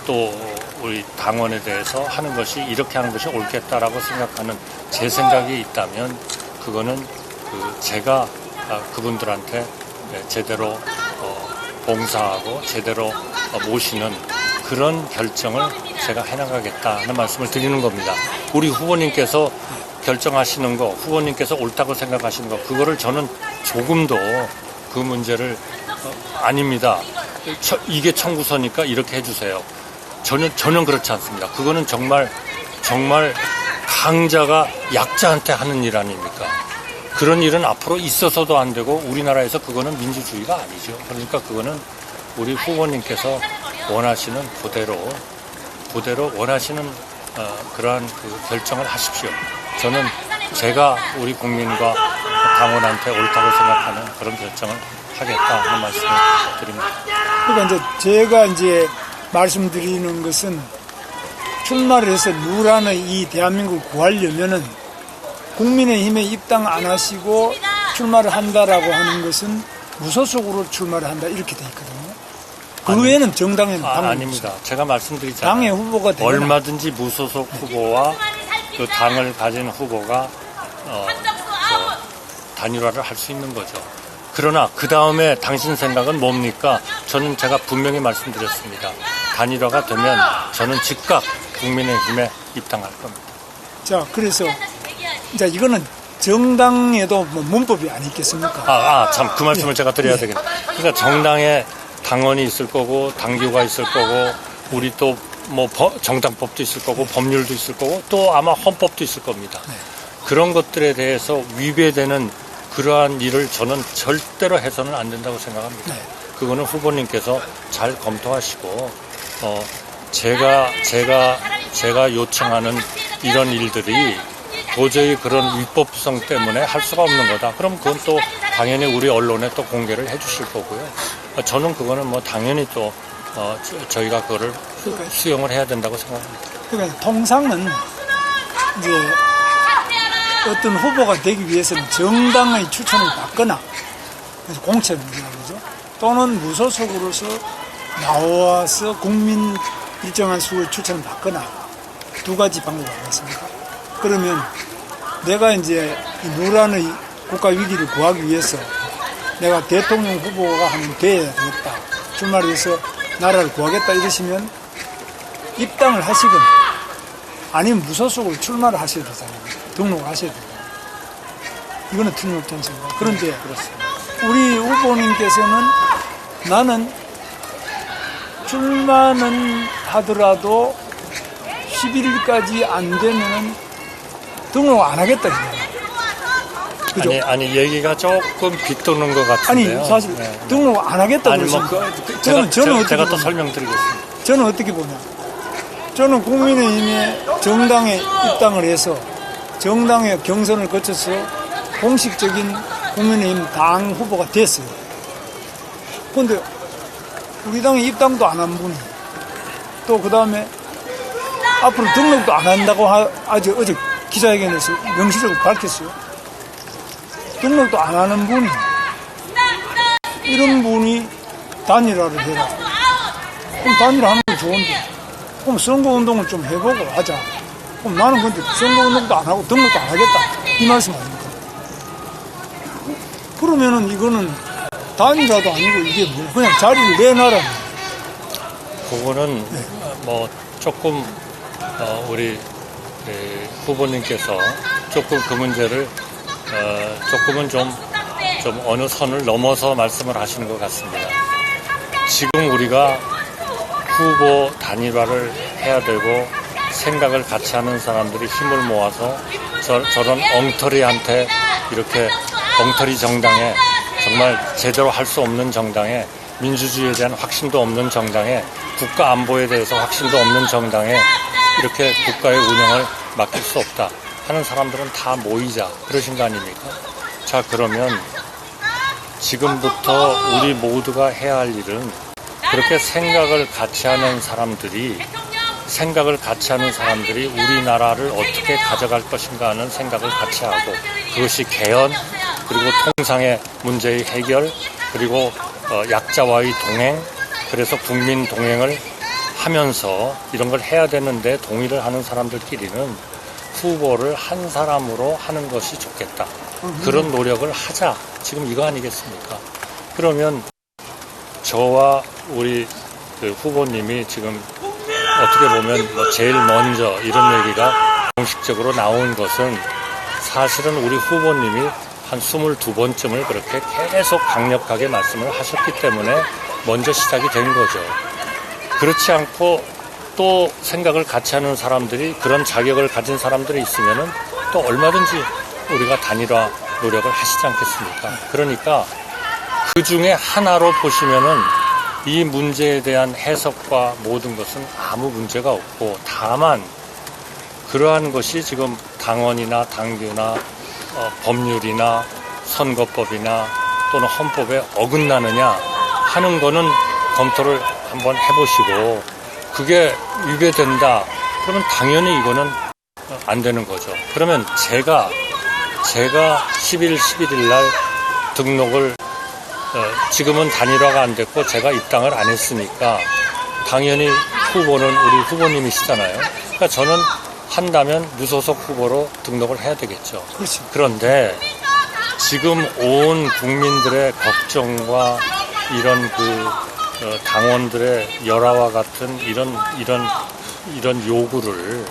[SPEAKER 1] 또 우리 당원에 대해서 하는 것이 이렇게 하는 것이 옳겠다라고 생각하는 제 생각이 있다면 그거는 제가 그분들한테 제대로 봉사하고 제대로 모시는 그런 결정을 제가 해나가겠다 하는 말씀을 드리는 겁니다. 우리 후보님께서 결정하시는 거, 후보님께서 옳다고 생각하시는 거, 그거를 저는 조금도 그 문제를 아닙니다. 이게 청구서니까 이렇게 해주세요. 전혀 그렇지 않습니다. 그거는 정말 강자가 약자한테 하는 일 아닙니까? 그런 일은 앞으로 있어서도 안 되고 우리나라에서 그거는 민주주의가 아니죠. 그러니까 그거는 우리 후보님께서 원하시는 그대로 원하시는 그러한 그 결정을 하십시오. 저는 제가 우리 국민과 당원한테 옳다고 생각하는 그런 결정을 하겠다 하는 말씀을 드립니다.
[SPEAKER 2] 그러니까 제가 말씀드리는 것은 출마를 해서 누라는 이 대한민국을 구하려면은 국민의힘에 입당 안 하시고 출마를 한다라고 하는 것은 무소속으로 출마를 한다 이렇게 돼 있거든요. 그 외에는 정당에는
[SPEAKER 1] 아닙니다. 제가 말씀드리잖아요.
[SPEAKER 2] 당의 후보가 되거나
[SPEAKER 1] 얼마든지 무소속 후보와 그 당을 가진 후보가 단일화를 할 수 있는 거죠. 그러나 그 다음에 당신 생각은 뭡니까? 제가 분명히 말씀드렸습니다. 단일화가 되면 저는 즉각 국민의힘에 입당할 겁니다.
[SPEAKER 2] 자, 그래서 이거는 정당에도 문법이 안 있겠습니까?
[SPEAKER 1] 참 그 말씀을 제가 드려야 되겠네요. 그러니까 정당에 당원이 있을 거고 당규가 있을 거고 우리 또 뭐 정당법도 있을 거고 법률도 있을 거고 또 아마 헌법도 있을 겁니다. 그런 것들에 대해서 위배되는 그러한 일을 저는 절대로 해서는 안 된다고 생각합니다. 그거는 후보님께서 잘 검토하시고 제가 요청하는 이런 일들이 도저히 그런 위법성 때문에 할 수가 없는 거다. 그럼 그건 또 당연히 우리 언론에 또 공개를 해 주실 거고요. 저는 그거는 당연히 또 저희가 그거를 수용을 해야 된다고 생각합니다.
[SPEAKER 2] 그러니까 통상은 어떤 후보가 되기 위해서는 정당의 추천을 받거나 그래서 공천을 하죠. 또는 무소속으로서 나와서 국민 일정한 수를 추천을 받거나 두 가지 방법이 아니겠습니까? 그러면 내가 이 노란의 국가 위기를 구하기 위해서 내가 대통령 후보가 하면 돼야 되겠다. 출마를 해서 나라를 구하겠다 이러시면 입당을 하시거나 아니면 무소속으로 출마를 하셔야 되잖아요. 등록을 하셔야 돼요. 이거는 틀림없지 않습니까? 그런데 우리 후보님께서는 나는 출마는 하더라도 11일까지 안 되면 등록 안 하겠다. 그죠?
[SPEAKER 1] 아니 얘기가 조금 빗도는 것 같은데요.
[SPEAKER 2] 아니 사실 등록 안 하겠다 그러시니까
[SPEAKER 1] 제가 또 설명드리겠습니다.
[SPEAKER 2] 저는 어떻게 보냐? 저는 국민의힘에 정당에 입당을 해서 정당의 경선을 거쳐서 공식적인 국민의힘 당 후보가 됐어요. 그런데 우리 당에 입당도 안 한 분이 또 그 다음에 앞으로 등록도 안 한다고 어제 기자회견에서 명시적으로 밝혔어요. 등록도 안 하는 분이 이런 분이 단일화를 해라. 그럼 단일화하는 게 좋은데 그럼 선거운동을 좀 해보고 하자. 그럼 나는 근데 선거운동도 안 하고 등록도 안 하겠다. 이 말씀 아닙니까? 그러면은 이거는 단일화도 아니고 이게 뭐 그냥 자리를 내놔라.
[SPEAKER 1] 그거는 조금 우리 후보님께서 조금 그 문제를 조금은 좀 어느 선을 넘어서 말씀을 하시는 것 같습니다. 지금 우리가 후보 단일화를 해야 되고 생각을 같이 하는 사람들이 힘을 모아서 저런 엉터리한테 이렇게 엉터리 정당에 정말 제대로 할 수 없는 정당에 민주주의에 대한 확신도 없는 정당에 국가 안보에 대해서 확신도 없는 정당에 이렇게 국가의 운영을 맡길 수 없다 하는 사람들은 다 모이자 그러신 거 아닙니까? 자 그러면 지금부터 우리 모두가 해야 할 일은 그렇게 생각을 같이 하는 사람들이 우리나라를 어떻게 가져갈 것인가 하는 생각을 같이 하고 그것이 개헌 그리고 통상의 문제의 해결 그리고 약자와의 동행 그래서 국민 동행을 하면서 이런 걸 해야 되는데 동의를 하는 사람들끼리는 후보를 한 사람으로 하는 것이 좋겠다. 그런 노력을 하자. 지금 이거 아니겠습니까? 그러면 저와 우리 그 후보님이 지금 어떻게 보면 제일 먼저 이런 얘기가 공식적으로 나온 것은 사실은 우리 후보님이 한 22번쯤을 그렇게 계속 강력하게 말씀을 하셨기 때문에 먼저 시작이 된 거죠. 그렇지 않고 또 생각을 같이 하는 사람들이, 그런 자격을 가진 사람들이 있으면은 또 얼마든지 우리가 단일화 노력을 하시지 않겠습니까? 그러니까 그 중에 하나로 보시면은 이 문제에 대한 해석과 모든 것은 아무 문제가 없고, 다만 그러한 것이 지금 당원이나 당규나 법률이나 선거법이나 또는 헌법에 어긋나느냐 하는 거는 검토를 한번 해보시고, 그게 위배된다 그러면 당연히 이거는 안 되는 거죠. 그러면 제가 10일, 11일 날 등록을, 지금은 단일화가 안 됐고 제가 입당을 안 했으니까 당연히 후보는 우리 후보님이시잖아요. 그러니까 저는 한다면 무소속 후보로 등록을 해야 되겠죠.
[SPEAKER 2] 그렇죠.
[SPEAKER 1] 그런데 지금 온 국민들의 걱정과 이런 당원들의 열화와 같은 이런 요구를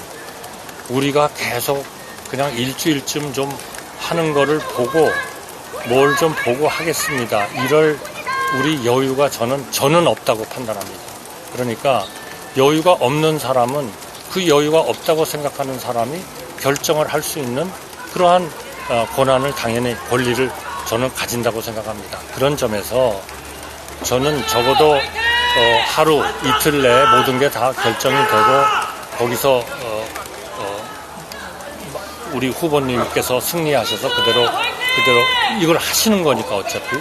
[SPEAKER 1] 우리가 계속 그냥 일주일쯤 좀 하는 거를 보고 뭘 좀 보고 하겠습니다. 이럴 우리 여유가 저는 없다고 판단합니다. 그러니까 여유가 없는 사람은 그 여유가 없다고 생각하는 사람이 결정을 할 수 있는 그러한 권한을, 당연히 권리를 저는 가진다고 생각합니다. 그런 점에서 저는 적어도 하루 이틀 내에 모든 게 다 결정이 되고 거기서 우리 후보님께서 승리하셔서 그대로 이걸 하시는 거니까 어차피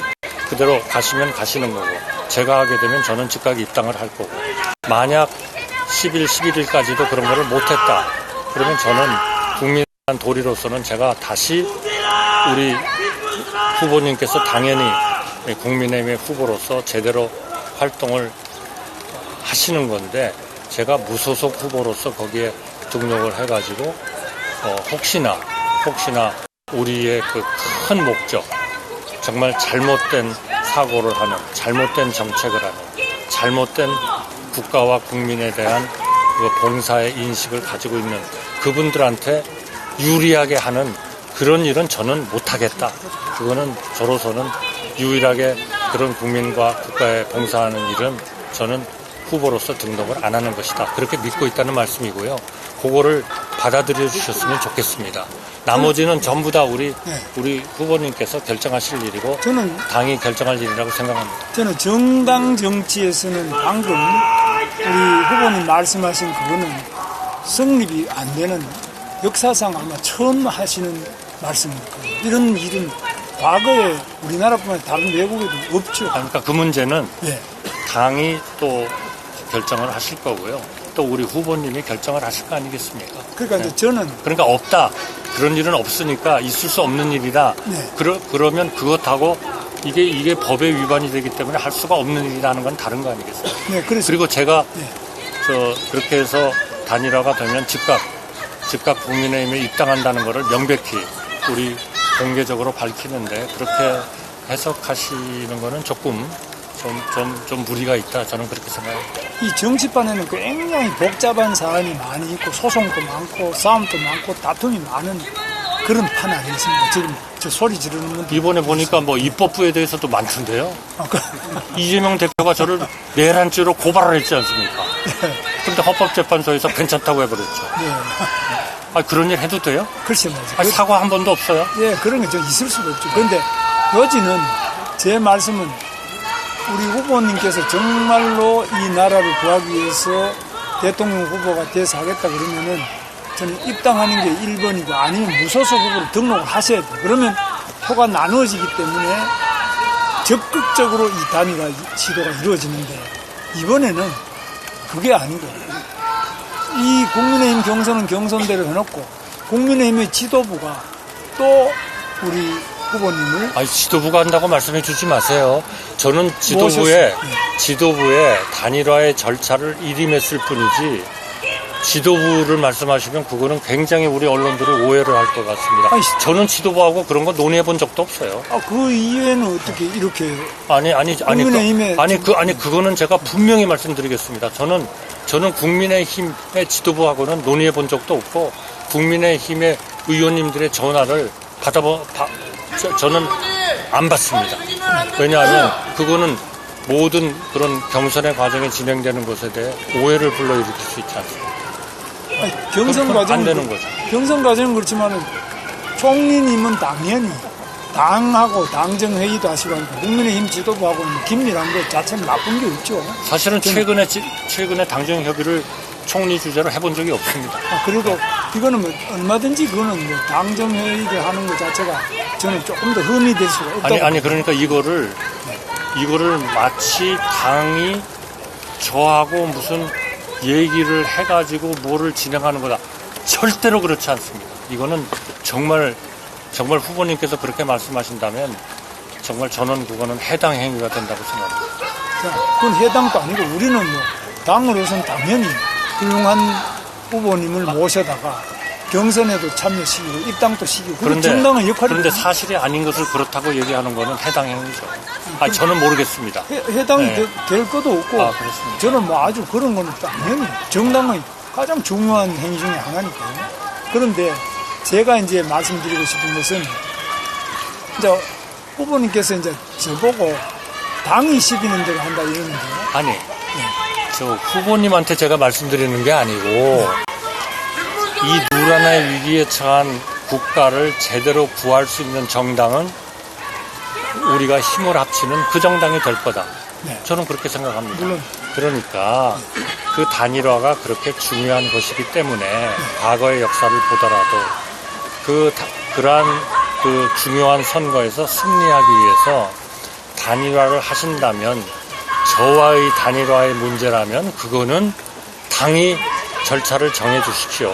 [SPEAKER 1] 그대로 가시면 가시는 거고, 제가 하게 되면 저는 즉각 입당을 할 거고, 만약 10일, 11일까지도 그런 거를 못했다 그러면 저는 국민의 도리로서는 제가 다시 우리 후보님께서 당연히 국민의힘의 후보로서 제대로 활동을 하시는 건데, 제가 무소속 후보로서 거기에 등록을 해가지고 혹시나 우리의 그 큰 목적, 정말 잘못된 사고를 하는, 잘못된 정책을 하는, 잘못된 국가와 국민에 대한 그 봉사의 인식을 가지고 있는 그분들한테 유리하게 하는 그런 일은 저는 못하겠다. 그거는 저로서는 유일하게 그런 국민과 국가에 봉사하는 일은 저는 후보로서 등록을 안 하는 것이다. 그렇게 믿고 있다는 말씀이고요. 그거를 받아들여 주셨으면 좋겠습니다. 나머지는 전부 다 우리 후보님께서 결정하실 일이고
[SPEAKER 2] 저는
[SPEAKER 1] 당이 결정할 일이라고 생각합니다.
[SPEAKER 2] 저는 정당 정치에서는 방금 우리 후보님 말씀하신 그거는 성립이 안 되는, 역사상 아마 처음 하시는 말씀일 거예요. 이런 일은 과거에 우리나라뿐만 아니라 다른 외국에도 없죠.
[SPEAKER 1] 그러니까 그 문제는
[SPEAKER 2] 네.
[SPEAKER 1] 당이 또 결정을 하실 거고요. 또 우리 후보님이 결정을 하실 거 아니겠습니까?
[SPEAKER 2] 그러니까 이제 저는
[SPEAKER 1] 그러니까 없다. 그런 일은 없으니까 있을 수 없는 일이다.
[SPEAKER 2] 네.
[SPEAKER 1] 그러면 그것하고 이게 법에 위반이 되기 때문에 할 수가 없는 일이라는 건 다른 거 아니겠어요?
[SPEAKER 2] 네, 그래서
[SPEAKER 1] 그리고 제가
[SPEAKER 2] 네.
[SPEAKER 1] 그렇게 해서 단일화가 되면 즉각 국민의힘에 입당한다는 것을 명백히 우리 공개적으로 밝히는데, 그렇게 해석하시는 거는 조금 좀 무리가 있다. 저는 그렇게 생각합니다.
[SPEAKER 2] 이 정치판에는 굉장히 복잡한 사안이 많이 있고 소송도 많고 싸움도 많고 다툼이 많은 그런 판 아니겠습니까? 지금 저 소리 지르는 분들
[SPEAKER 1] 이번에 보니까 뭐 입법부에 대해서도 많던데요. 이재명 대표가 저를 내란죄로 고발을 했지 않습니까? 근데 헌법재판소에서 괜찮다고 해버렸죠.
[SPEAKER 2] 네.
[SPEAKER 1] 그런 일 해도 돼요?
[SPEAKER 2] 글쎄 말이죠.
[SPEAKER 1] 사과 한 번도 없어요?
[SPEAKER 2] 예, 그런 게 좀 있을 수도 없죠. 그런데 요지는 제 말씀은 우리 후보님께서 정말로 이 나라를 구하기 위해서 대통령 후보가 돼서 하겠다 그러면은 저는 입당하는 게 1번이고, 아니면 무소속 후보로 등록을 하셔야 돼요. 그러면 표가 나누어지기 때문에 적극적으로 이 단일화 시도가 이루어지는데, 이번에는 그게 아니고 이 국민의힘 경선은 경선대로 해놓고 국민의힘의 지도부가 또 우리 후보님을
[SPEAKER 1] 지도부가 한다고 말씀해 주지 마세요. 저는
[SPEAKER 2] 모셨어요.
[SPEAKER 1] 지도부의 단일화의 절차를 일임했을 뿐이지, 지도부를 말씀하시면 그거는 굉장히 우리 언론들이 오해를 할 것 같습니다. 저는 지도부하고 그런 거 논의해 본 적도 없어요.
[SPEAKER 2] 그 이후에는 어떻게 이렇게
[SPEAKER 1] 그거는 제가 분명히 말씀드리겠습니다. 저는 국민의힘의 지도부하고는 논의해 본 적도 없고, 국민의힘의 의원님들의 전화를 저는 안 받습니다. 왜냐하면 그거는 모든 그런 경선의 과정이 진행되는 것에 대해 오해를 불러일으킬 수 있지 않습니까?
[SPEAKER 2] 아니, 경선
[SPEAKER 1] 그럼 안
[SPEAKER 2] 과정은
[SPEAKER 1] 되는 거죠.
[SPEAKER 2] 경선 과정은 그렇지만은 총리님은 당연히 당하고 당정회의도 하시고 하니까 국민의힘 지도부하고는 긴밀한 것 자체는 나쁜 게 없죠.
[SPEAKER 1] 사실은 최근에 당정 협의를 총리 주재로 해본 적이 없습니다.
[SPEAKER 2] 그리고 이거는 뭐 얼마든지 그거는 뭐 당정회의를 하는 것 자체가 저는 조금 더 흠이 될 수가 없다고.
[SPEAKER 1] 아니 그러니까 이거를 마치 당이 저하고 무슨 얘기를 해가지고 뭐를 진행하는 거다. 절대로 그렇지 않습니다. 이거는 정말 후보님께서 그렇게 말씀하신다면 정말 저는 그거는 해당 행위가 된다고 생각합니다.
[SPEAKER 2] 자, 그건 해당도 아니고 우리는 뭐 당으로서는 당연히 훌륭한 후보님을 모셔다가 경선에도 참여시키고 입당도 시키고 그런 정당한 역할이
[SPEAKER 1] 그런데 사실이 아닌 것을 그렇다고 얘기하는 거는 해당 행위죠. 저는 모르겠습니다.
[SPEAKER 2] 해당이 될 것도 없고
[SPEAKER 1] 그렇습니다.
[SPEAKER 2] 저는 뭐 아주 그런 거는 당연히 정당의 가장 중요한 행위 중에 하나니까요. 그런데 제가 이제 말씀드리고 싶은 것은 이제 후보님께서 이제 저보고 당이 시키는 대로 한다 이러는데요.
[SPEAKER 1] 아니, 저 후보님한테 제가 말씀드리는 게 아니고 이 누란의 위기에 처한 국가를 제대로 구할 수 있는 정당은 우리가 힘을 합치는 그 정당이 될 거다.
[SPEAKER 2] 네.
[SPEAKER 1] 저는 그렇게 생각합니다.
[SPEAKER 2] 물론.
[SPEAKER 1] 그러니까 그 단일화가 그렇게 중요한 것이기 때문에 과거의 역사를 보더라도 그러한 그 중요한 선거에서 승리하기 위해서 단일화를 하신다면 저와의 단일화의 문제라면 그거는 당이 절차를 정해 주십시오.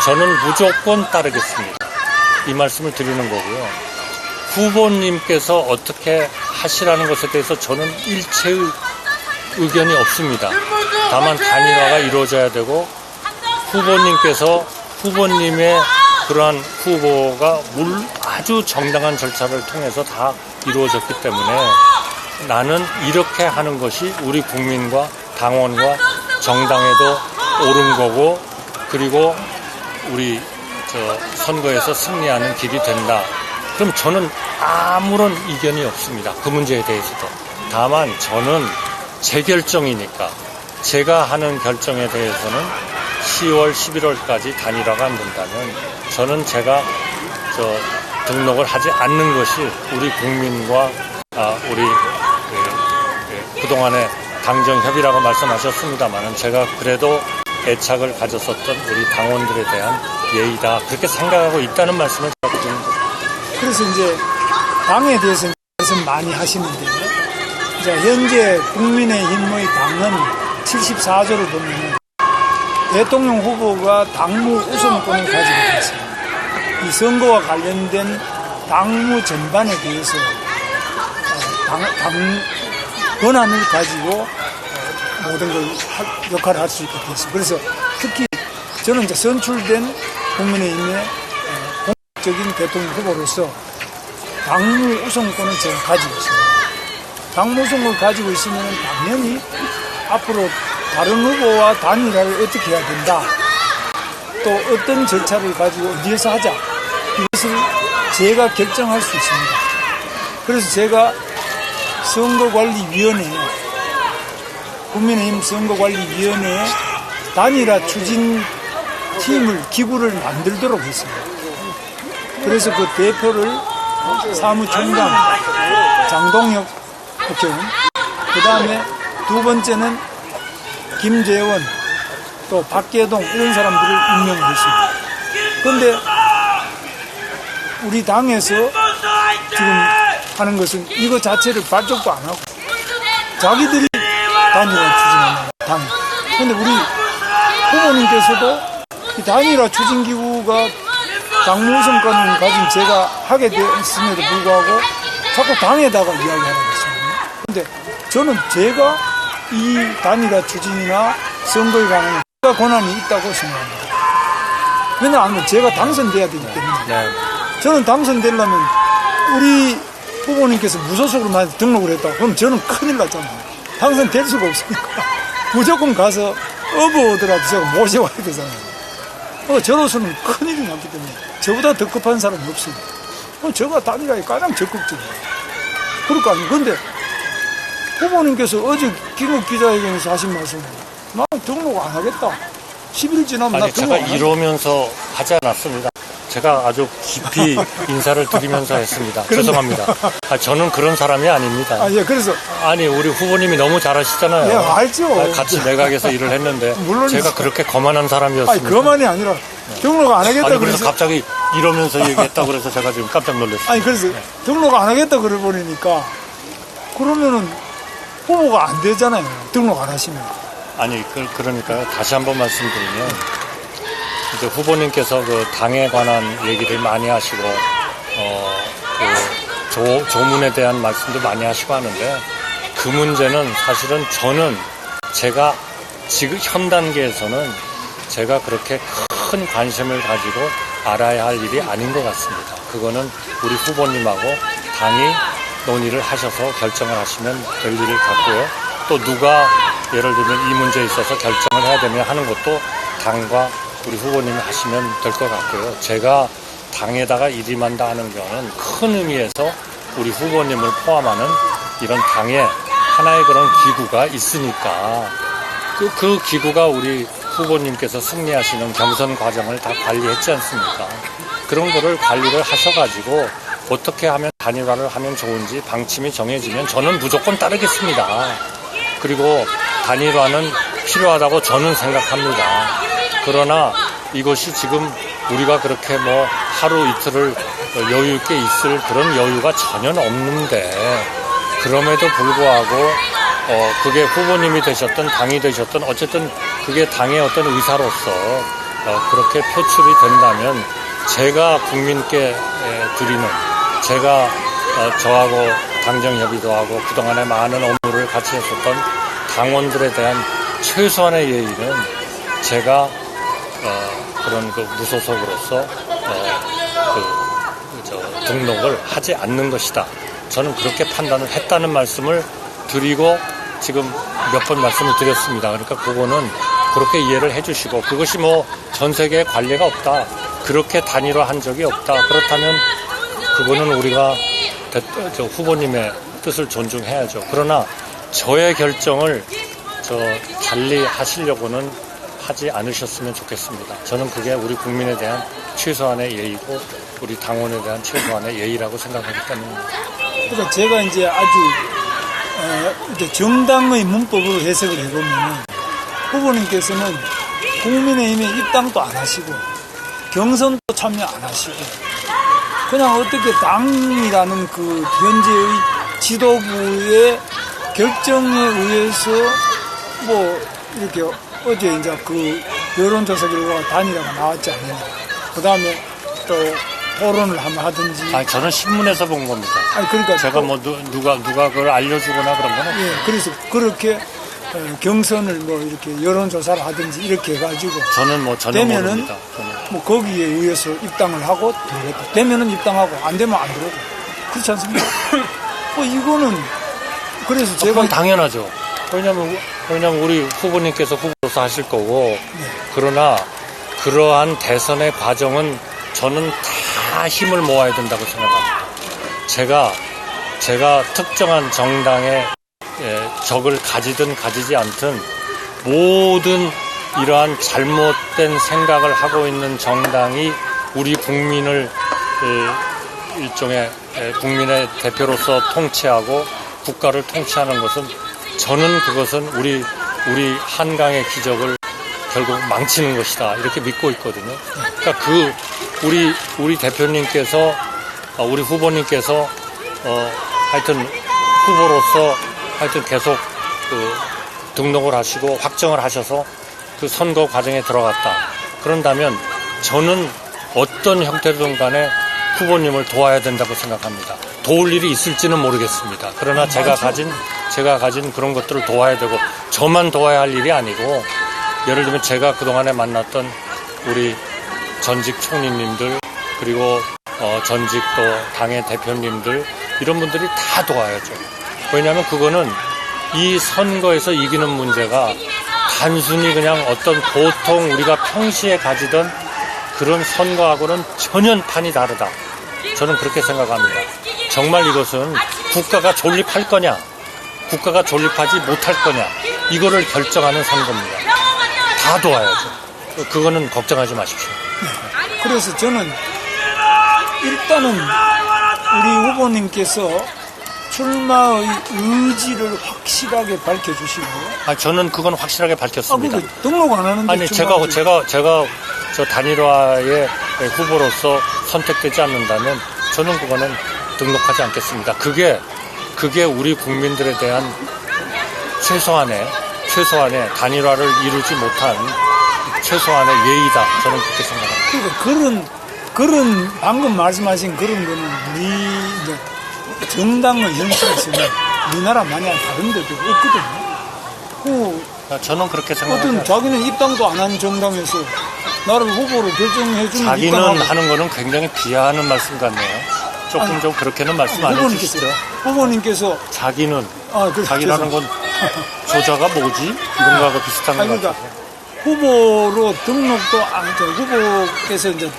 [SPEAKER 1] 저는 무조건 따르겠습니다. 이 말씀을 드리는 거고요. 후보님께서 어떻게 하시라는 것에 대해서 저는 일체의 의견이 없습니다. 다만 단일화가 이루어져야 되고 후보님의 그러한 후보가 아주 정당한 절차를 통해서 다 이루어졌기 때문에 나는 이렇게 하는 것이 우리 국민과 당원과 정당에도 옳은 거고 그리고 우리 선거에서 승리하는 길이 된다. 그럼 저는 아무런 이견이 없습니다. 그 문제에 대해서도. 다만 저는 제 결정이니까 제가 하는 결정에 대해서는 10월, 11월까지 단일화가 안 된다면 저는 제가 등록을 하지 않는 것이 우리 국민과 우리 그동안의 당정협의라고 말씀하셨습니다만 제가 그래도 애착을 가졌었던 우리 당원들에 대한 예의다. 그렇게 생각하고 있다는 말씀을 드립니다.
[SPEAKER 2] 그래서 이제 당에 대해서 말씀 많이 하시는데요. 이제 현재 국민의힘의 당은 74조를 보면 대통령 후보가 당무 우선권을 가지고 있습니다. 이 선거와 관련된 당무 전반에 대해서 당 권한을 가지고 모든 걸 역할을 할 수 있게 됐습니다. 그래서 특히 저는 이제 선출된 국민의힘의 공적인 대통령 후보로서 당무 우선권을 제가 가지고 있습니다. 당무 우선권을 가지고 있으면 당연히 앞으로 다른 후보와 단일화를 어떻게 해야 된다. 또 어떤 절차를 가지고 어디에서 하자. 이것을 제가 결정할 수 있습니다. 그래서 제가 선거관리위원회, 국민의힘 선거관리위원회에 단일화 추진팀을, 기구를 만들도록 했습니다. 그래서 그 대표를 사무총장 장동혁 국회의원, 그 다음에 두 번째는 김재원, 또 박계동 이런 사람들을 임명했습니다. 그런데 우리 당에서 지금 하는 것은 이거 자체를 발족도 안 하고 자기들이 단일화 추진합니다. 당. 그런데 우리 후보님께서도 이 단일화 추진기구가 당무우선권을 가진 제가 하게 됐음에도 불구하고 자꾸 당에다가 이야기하라고 했습니다. 그런데 저는 제가 이 단일화 추진이나 선거에 관한 권한이 있다고 생각합니다. 왜냐하면 제가 당선돼야 되기 때문에 저는 당선되려면 우리 후보님께서 무소속으로만 등록을 했다. 그럼 저는 큰일 났잖아요. 당선될 수가 없으니까 무조건 가서 어부오더라도 제가 모셔와야 되잖아요. 저로서는 큰일이 났기 때문에 저보다 더 급한 사람이 없어요. 제가 단일화에 가장 적극적이에요. 그러니까 근데 후보님께서 어제 긴급 기자회견에서 하신 말씀은 나는 등록 안 하겠다. 10일 지나면 나
[SPEAKER 1] 아니,
[SPEAKER 2] 등록
[SPEAKER 1] 제가
[SPEAKER 2] 안 하겠다.
[SPEAKER 1] 이러면서 하지 않았습니다. 제가 아주 깊이 인사를 드리면서 했습니다. 죄송합니다. 저는 그런 사람이 아닙니다.
[SPEAKER 2] 아, 예, 그래서.
[SPEAKER 1] 아니, 우리 후보님이 너무 잘하시잖아요.
[SPEAKER 2] 예, 알죠.
[SPEAKER 1] 같이 내각에서 일을 했는데
[SPEAKER 2] 물론이죠.
[SPEAKER 1] 제가 그렇게 거만한
[SPEAKER 2] 아니,
[SPEAKER 1] 사람이었습니다.
[SPEAKER 2] 그만이 아니라 등록 안 하겠다
[SPEAKER 1] 아니, 그래서
[SPEAKER 2] 그래서.
[SPEAKER 1] 갑자기 이러면서 얘기했다고 그래서 제가 지금 깜짝 놀랐어요.
[SPEAKER 2] 아니, 그래서 등록 안 하겠다 그래 버리니까 그러면은 후보가 안 되잖아요. 등록 안 하시면.
[SPEAKER 1] 아니, 그러니까요. 다시 한번 말씀드리면, 이제 후보님께서 그 당에 관한 얘기를 많이 하시고, 조문에 대한 말씀도 많이 하시고 하는데, 그 문제는 사실은 저는 제가 지금 현 단계에서는 제가 그렇게 큰 관심을 가지고 알아야 할 일이 아닌 것 같습니다. 그거는 우리 후보님하고 당이 논의를 하셔서 결정을 하시면 될 일을 같고요. 또 누가 예를 들면 이 문제에 있어서 결정을 해야 되면 하는 것도 당과 우리 후보님이 하시면 될 것 같고요. 제가 당에다가 일임한다 하는 경우는 큰 의미에서 우리 후보님을 포함하는 이런 당의 하나의 그런 기구가 있으니까 그 기구가 우리 후보님께서 승리하시는 경선 과정을 다 관리했지 않습니까? 그런 거를 관리를 하셔가지고 어떻게 하면 단일화를 하면 좋은지 방침이 정해지면 저는 무조건 따르겠습니다. 그리고 단일화는 필요하다고 저는 생각합니다. 그러나 이것이 지금 우리가 그렇게 뭐 하루 이틀을 여유 있게 있을 그런 여유가 전혀 없는데 그럼에도 불구하고 그게 후보님이 되셨든 당이 되셨든 어쨌든 그게 당의 어떤 의사로서 그렇게 표출이 된다면 제가 국민께 드리는 제가 저하고 당정협의도 하고 그동안에 많은 업무를 같이 했었던 당원들에 대한 최소한의 예의는 제가 그런 그 무소속으로서 등록을 하지 않는 것이다. 저는 그렇게 판단을 했다는 말씀을 드리고 지금 몇 번 말씀을 드렸습니다. 그러니까 그거는 그렇게 이해를 해주시고 그것이 뭐 전 세계에 관례가 없다. 그렇게 단일화한 적이 없다. 그렇다면 그거는 우리가 후보님의 뜻을 존중해야죠. 그러나 저의 결정을 달리 하시려고는 하지 않으셨으면 좋겠습니다. 저는 그게 우리 국민에 대한 최소한의 예의고 우리 당원에 대한 최소한의 예의라고 생각하기 때문입니다.
[SPEAKER 2] 그러니까 제가 이제 아주 이제 정당의 문법으로 해석을 해보면 후보님께서는 국민의힘에 입당도 안 하시고 경선도 참여 안 하시고 그냥 어떻게 당이라는 그 현재의 지도부의 결정에 의해서 뭐 이렇게 어제 이제 그 여론조사 결과가 단일화가 나왔지 않느냐. 그 다음에 또 토론을 한번 하든지.
[SPEAKER 1] 아니, 저는 신문에서 본 겁니다.
[SPEAKER 2] 아니, 그러니까.
[SPEAKER 1] 제가 뭐 누가 그걸 알려주거나 그런 건 없어요.
[SPEAKER 2] 예, 그래서 그렇게 경선을 뭐 이렇게 여론조사를 하든지 이렇게 해가지고.
[SPEAKER 1] 저는 뭐 전혀
[SPEAKER 2] 되면은
[SPEAKER 1] 모릅니다.
[SPEAKER 2] 뭐 거기에 의해서 입당을 하고 들어갔다. 되면은 입당하고 안 되면 안 들어가고. 그렇지 않습니까? 뭐 이거는 그래서 제가.
[SPEAKER 1] 그건 당연하죠. 왜냐면 우리 후보님께서 후보로서 하실 거고, 그러나 그러한 대선의 과정은 저는 다 힘을 모아야 된다고 생각합니다. 제가 특정한 정당의 적을 가지든 가지지 않든 모든 이러한 잘못된 생각을 하고 있는 정당이 우리 국민을 일종의 국민의 대표로서 통치하고 국가를 통치하는 것은 저는 그것은 우리 한강의 기적을 결국 망치는 것이다 이렇게 믿고 있거든요. 그러니까 우리 대표님께서 우리 후보님께서 하여튼 후보로서 하여튼 계속 등록을 하시고 확정을 하셔서 그 선거 과정에 들어갔다. 그런다면 저는 어떤 형태로든 간에 후보님을 도와야 된다고 생각합니다. 도울 일이 있을지는 모르겠습니다. 그러나 제가 가진 그런 것들을 도와야 되고 저만 도와야 할 일이 아니고 예를 들면 제가 그동안에 만났던 우리 전직 총리님들 그리고 전직 또 당의 대표님들 이런 분들이 다 도와야죠. 왜냐하면 그거는 이 선거에서 이기는 문제가 단순히 그냥 어떤 보통 우리가 평시에 가지던 그런 선거하고는 전혀 판이 다르다. 저는 그렇게 생각합니다. 정말 이것은 국가가 존립할 거냐 국가가 존립하지 못할 거냐, 이거를 결정하는 선거입니다. 다 도와야죠. 그거는 걱정하지 마십시오.
[SPEAKER 2] 그래서 저는 일단은 우리 후보님께서 출마의 의지를 확실하게 밝혀주시고.
[SPEAKER 1] 저는 그건 확실하게 밝혔습니다.
[SPEAKER 2] 등록 안 하는데.
[SPEAKER 1] 아니, 제가 저 단일화의 후보로서 선택되지 않는다면 저는 그거는 등록하지 않겠습니다. 그게 우리 국민들에 대한 최소한의 단일화를 이루지 못한 최소한의 예의다. 저는 그렇게 생각합니다.
[SPEAKER 2] 그러니까 그런 방금 말씀하신 그런 거는 우리 이제 정당의 현실에서는 우리나라 많이 다른 데도 없거든요.
[SPEAKER 1] 저는 그렇게 생각합니다.
[SPEAKER 2] 어떤 자기는 입당도 안 한 정당에서 나를 후보로 결정해 주는
[SPEAKER 1] 자기는 하는 거는 굉장히 비하하는 말씀 같네요. 조금 좀 그렇게는 말씀 안 해주시죠.
[SPEAKER 2] 후보님께서
[SPEAKER 1] 자기는 자기라는 건 조자가 뭐지? 이런 거하고 비슷한 것
[SPEAKER 2] 그러니까
[SPEAKER 1] 같아요.
[SPEAKER 2] 후보로 등록도 안 했죠. 후보께서 이제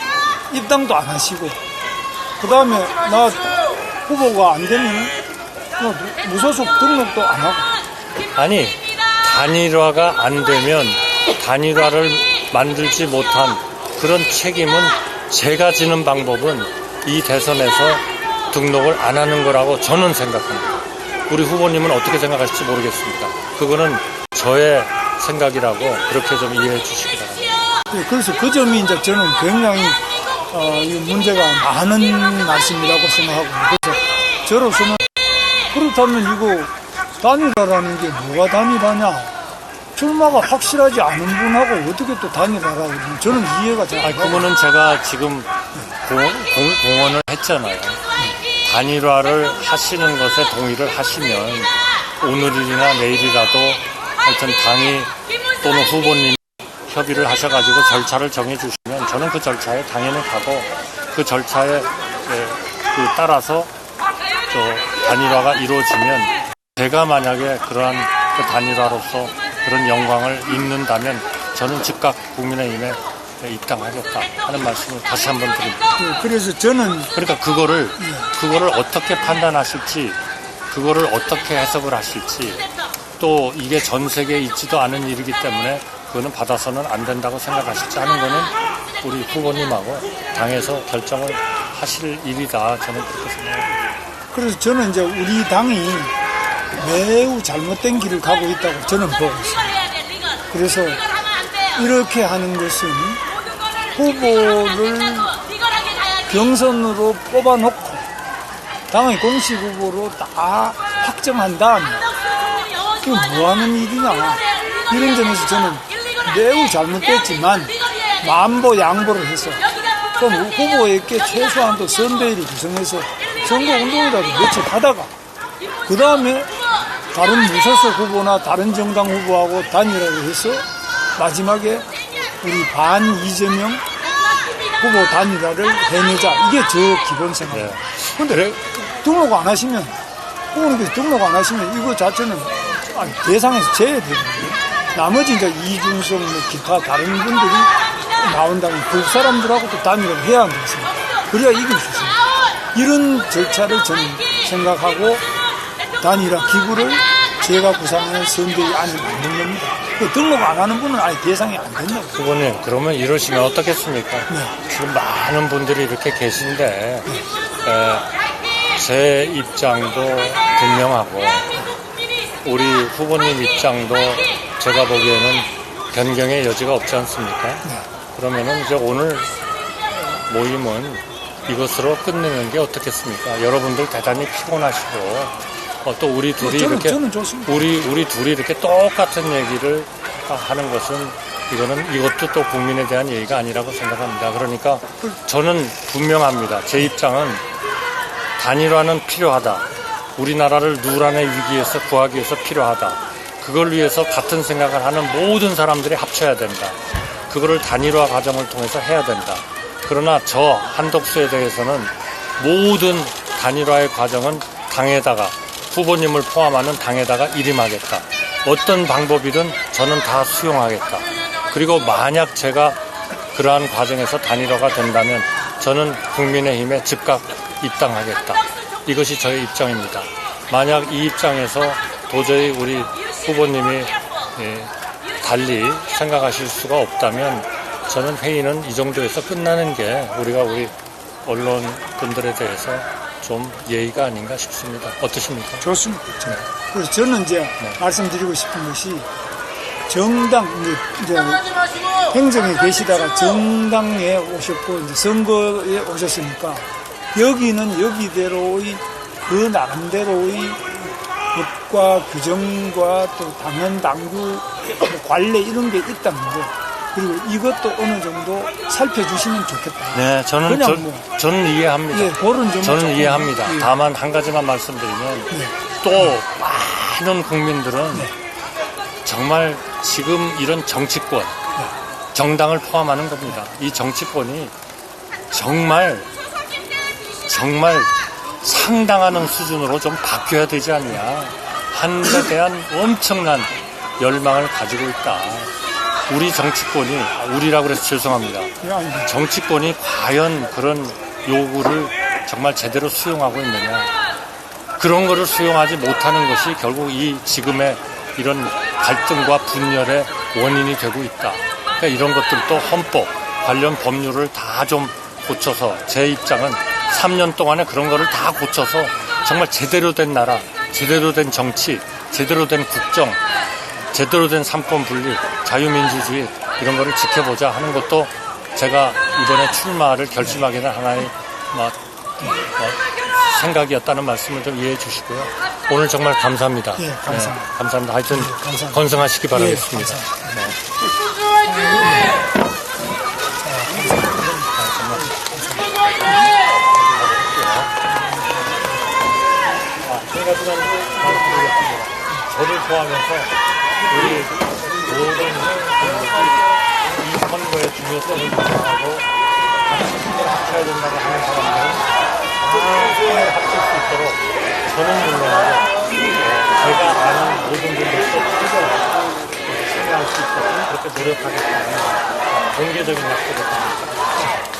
[SPEAKER 2] 입당도 안 하시고 그 다음에 나 후보가 안 되면 무소속 등록도 안 하고.
[SPEAKER 1] 아니, 단일화가 안 되면 단일화를 만들지 못한 그런 책임은 제가 지는 방법은 이 대선에서 등록을 안 하는 거라고 저는 생각합니다. 우리 후보님은 어떻게 생각하실지 모르겠습니다. 그거는 저의 생각이라고 그렇게 좀 이해해 주시기 바랍니다.
[SPEAKER 2] 네, 그래서 그 점이 이제 저는 굉장히 이 문제가 많은 말씀이라고 생각하고, 그래서 저로서는 그렇다면 이거 단일화라는 게 뭐가 단일화냐? 출마가 확실하지 않은 분하고 어떻게 또 단일화라고 그러면 저는 이해가 잘 안 가고.
[SPEAKER 1] 그거는 제가 지금 공언을 했잖아요. 단일화를 하시는 것에 동의를 하시면 오늘이나 내일이라도 하여튼 당이 또는 후보님이 협의를 하셔가지고 절차를 정해주시면 저는 그 절차에 당연히 가고 그 절차에 따라서 단일화가 이루어지면 제가 만약에 그러한 그 단일화로서 그런 영광을 잇는다면 저는 즉각 국민의힘에 입당하겠다 하는 말씀을 다시 한번 드립니다.
[SPEAKER 2] 네, 그래서 저는
[SPEAKER 1] 그러니까 그거를 어떻게 판단하실지, 그거를 어떻게 해석을 하실지, 또 이게 전 세계에 있지도 않은 일이기 때문에 그거는 받아서는 안 된다고 생각하실지 하는 거는 우리 후보님하고 당에서 결정을 하실 일이다. 저는 그렇게 생각합니다.
[SPEAKER 2] 그래서 저는 이제 우리 당이 매우 잘못된 길을 가고 있다고 저는 보고 있습니다. 그래서 이렇게 하는 것은 후보를 경선으로 뽑아놓고 당의 공식 후보로 다 확정한 다음에 이게 뭐하는 일이냐, 이런 점에서 저는 매우 잘못됐지만 만보 양보를 해서 그럼 후보에게 최소한도 선대위를 구성해서 선거운동이라도 며칠 하다가 그 다음에 다른 무소속 후보나 다른 정당 후보하고 단일화를 해서 마지막에 우리 반 이재명 후보 단일화를 해내자. 이게 저 기본 생각입니다. 그런데 등록 안 하시면, 후보님께서 등록 안 하시면 이거 자체는 대상에서 제외되거든요. 나머지 이제 이준석, 기타 다른 분들이 나온다면 그 사람들하고 또 단일화를 해야 한다고 생각합니다. 그래야 이길 수 있습니다. 이런 절차를 저는 생각하고 단일화 기구를 제가 구상하는 선대위 안에 넣는 겁니다. 등록 안 하는 분은 아예 대상이 안 된다고.
[SPEAKER 1] 후보님, 그러면 이러시면 어떻겠습니까?
[SPEAKER 2] 네.
[SPEAKER 1] 지금 많은 분들이 이렇게 계신데 제 입장도 분명하고 우리 후보님 입장도 제가 보기에는 변경의 여지가 없지 않습니까?
[SPEAKER 2] 네.
[SPEAKER 1] 그러면은 이제 오늘 모임은 이것으로 끝내는 게 어떻겠습니까? 여러분들 대단히 피곤하시고 또 우리 둘이
[SPEAKER 2] 저는 좋습니다.
[SPEAKER 1] 우리 둘이 이렇게 똑같은 얘기를 하는 것은 이것도 또 국민에 대한 얘기가 아니라고 생각합니다. 그러니까 저는 분명합니다. 제 입장은 단일화는 필요하다. 우리나라를 누란의 위기에서 구하기 위해서 필요하다. 그걸 위해서 같은 생각을 하는 모든 사람들이 합쳐야 된다. 그거를 단일화 과정을 통해서 해야 된다. 그러나 저 한덕수에 대해서는 모든 단일화의 과정은 당에다가 후보님을 포함하는 당에다가 일임하겠다. 어떤 방법이든 저는 다 수용하겠다. 그리고 만약 제가 그러한 과정에서 단일화가 된다면 저는 국민의힘에 즉각 입당하겠다. 이것이 저의 입장입니다. 만약 이 입장에서 도저히 우리 후보님이 달리 생각하실 수가 없다면 저는 회의는 이 정도에서 끝나는 게 우리 언론분들에 대해서 좀 예의가 아닌가 싶습니다. 어떠십니까?
[SPEAKER 2] 좋습니다. 그래서 저는 이제 말씀드리고 싶은 것이 정당, 이제 행정에 계시다가 정당에 오셨고 이제 선거에 오셨으니까 여기는 여기대로의 그 나름대로의 법과 규정과 또 당헌 당규 관례 이런 게 있다는 거 그리고 이것도 어느 정도 살펴주시면 좋겠다.
[SPEAKER 1] 네, 저는 이해합니다.
[SPEAKER 2] 예, 그런 점은
[SPEAKER 1] 저는
[SPEAKER 2] 조금,
[SPEAKER 1] 이해합니다.
[SPEAKER 2] 예.
[SPEAKER 1] 다만 한 가지만 말씀드리면
[SPEAKER 2] 네.
[SPEAKER 1] 또 많은 국민들은
[SPEAKER 2] 네.
[SPEAKER 1] 정말 지금 이런 정치권, 정당을 포함하는 겁니다. 이 정치권이 정말 상당하는 수준으로 좀 바뀌어야 되지 않냐. 한 데 대한 엄청난 열망을 가지고 있다. 우리 정치권이, 우리라고 그래서 죄송합니다.
[SPEAKER 2] 예,
[SPEAKER 1] 정치권이 과연 그런 요구를 정말 제대로 수용하고 있느냐. 그런 거를 수용하지 못하는 것이 결국 이 지금의 이런 갈등과 분열의 원인이 되고 있다. 그러니까 이런 것들도 헌법, 관련 법률을 다 좀 고쳐서 제 입장은 3년 동안에 그런 거를 다 고쳐서 정말 제대로 된 나라, 제대로 된 정치, 제대로 된 국정, 제대로 된 삼권 분립, 자유민주주의 이런 거를 지켜보자 하는 것도 제가 이번에 출마를 결심하게 된 하나의 생각이었다는 말씀을 좀 이해해 주시고요. 오늘 정말 감사합니다.
[SPEAKER 2] 예, 감사합니다.
[SPEAKER 1] 네, 감사합니다. 하여튼
[SPEAKER 2] 감사합니다.
[SPEAKER 1] 건승하시기 바라겠습니다.
[SPEAKER 2] 예, 감사합니다.
[SPEAKER 1] 네. 한 가지만 말씀드리겠습니다. 저를 포함해서 우리 모든 분들이 이 선거의 중요성을 인정하고 같이 힘을 합쳐야 된다고 하는 사람들은 다 힘을 합칠 수 있도록 저는 물론이고 제가 아는 모든 분들도 참여할 수 있도록 그렇게 노력하겠다는 공개적인 약속을 드립니다.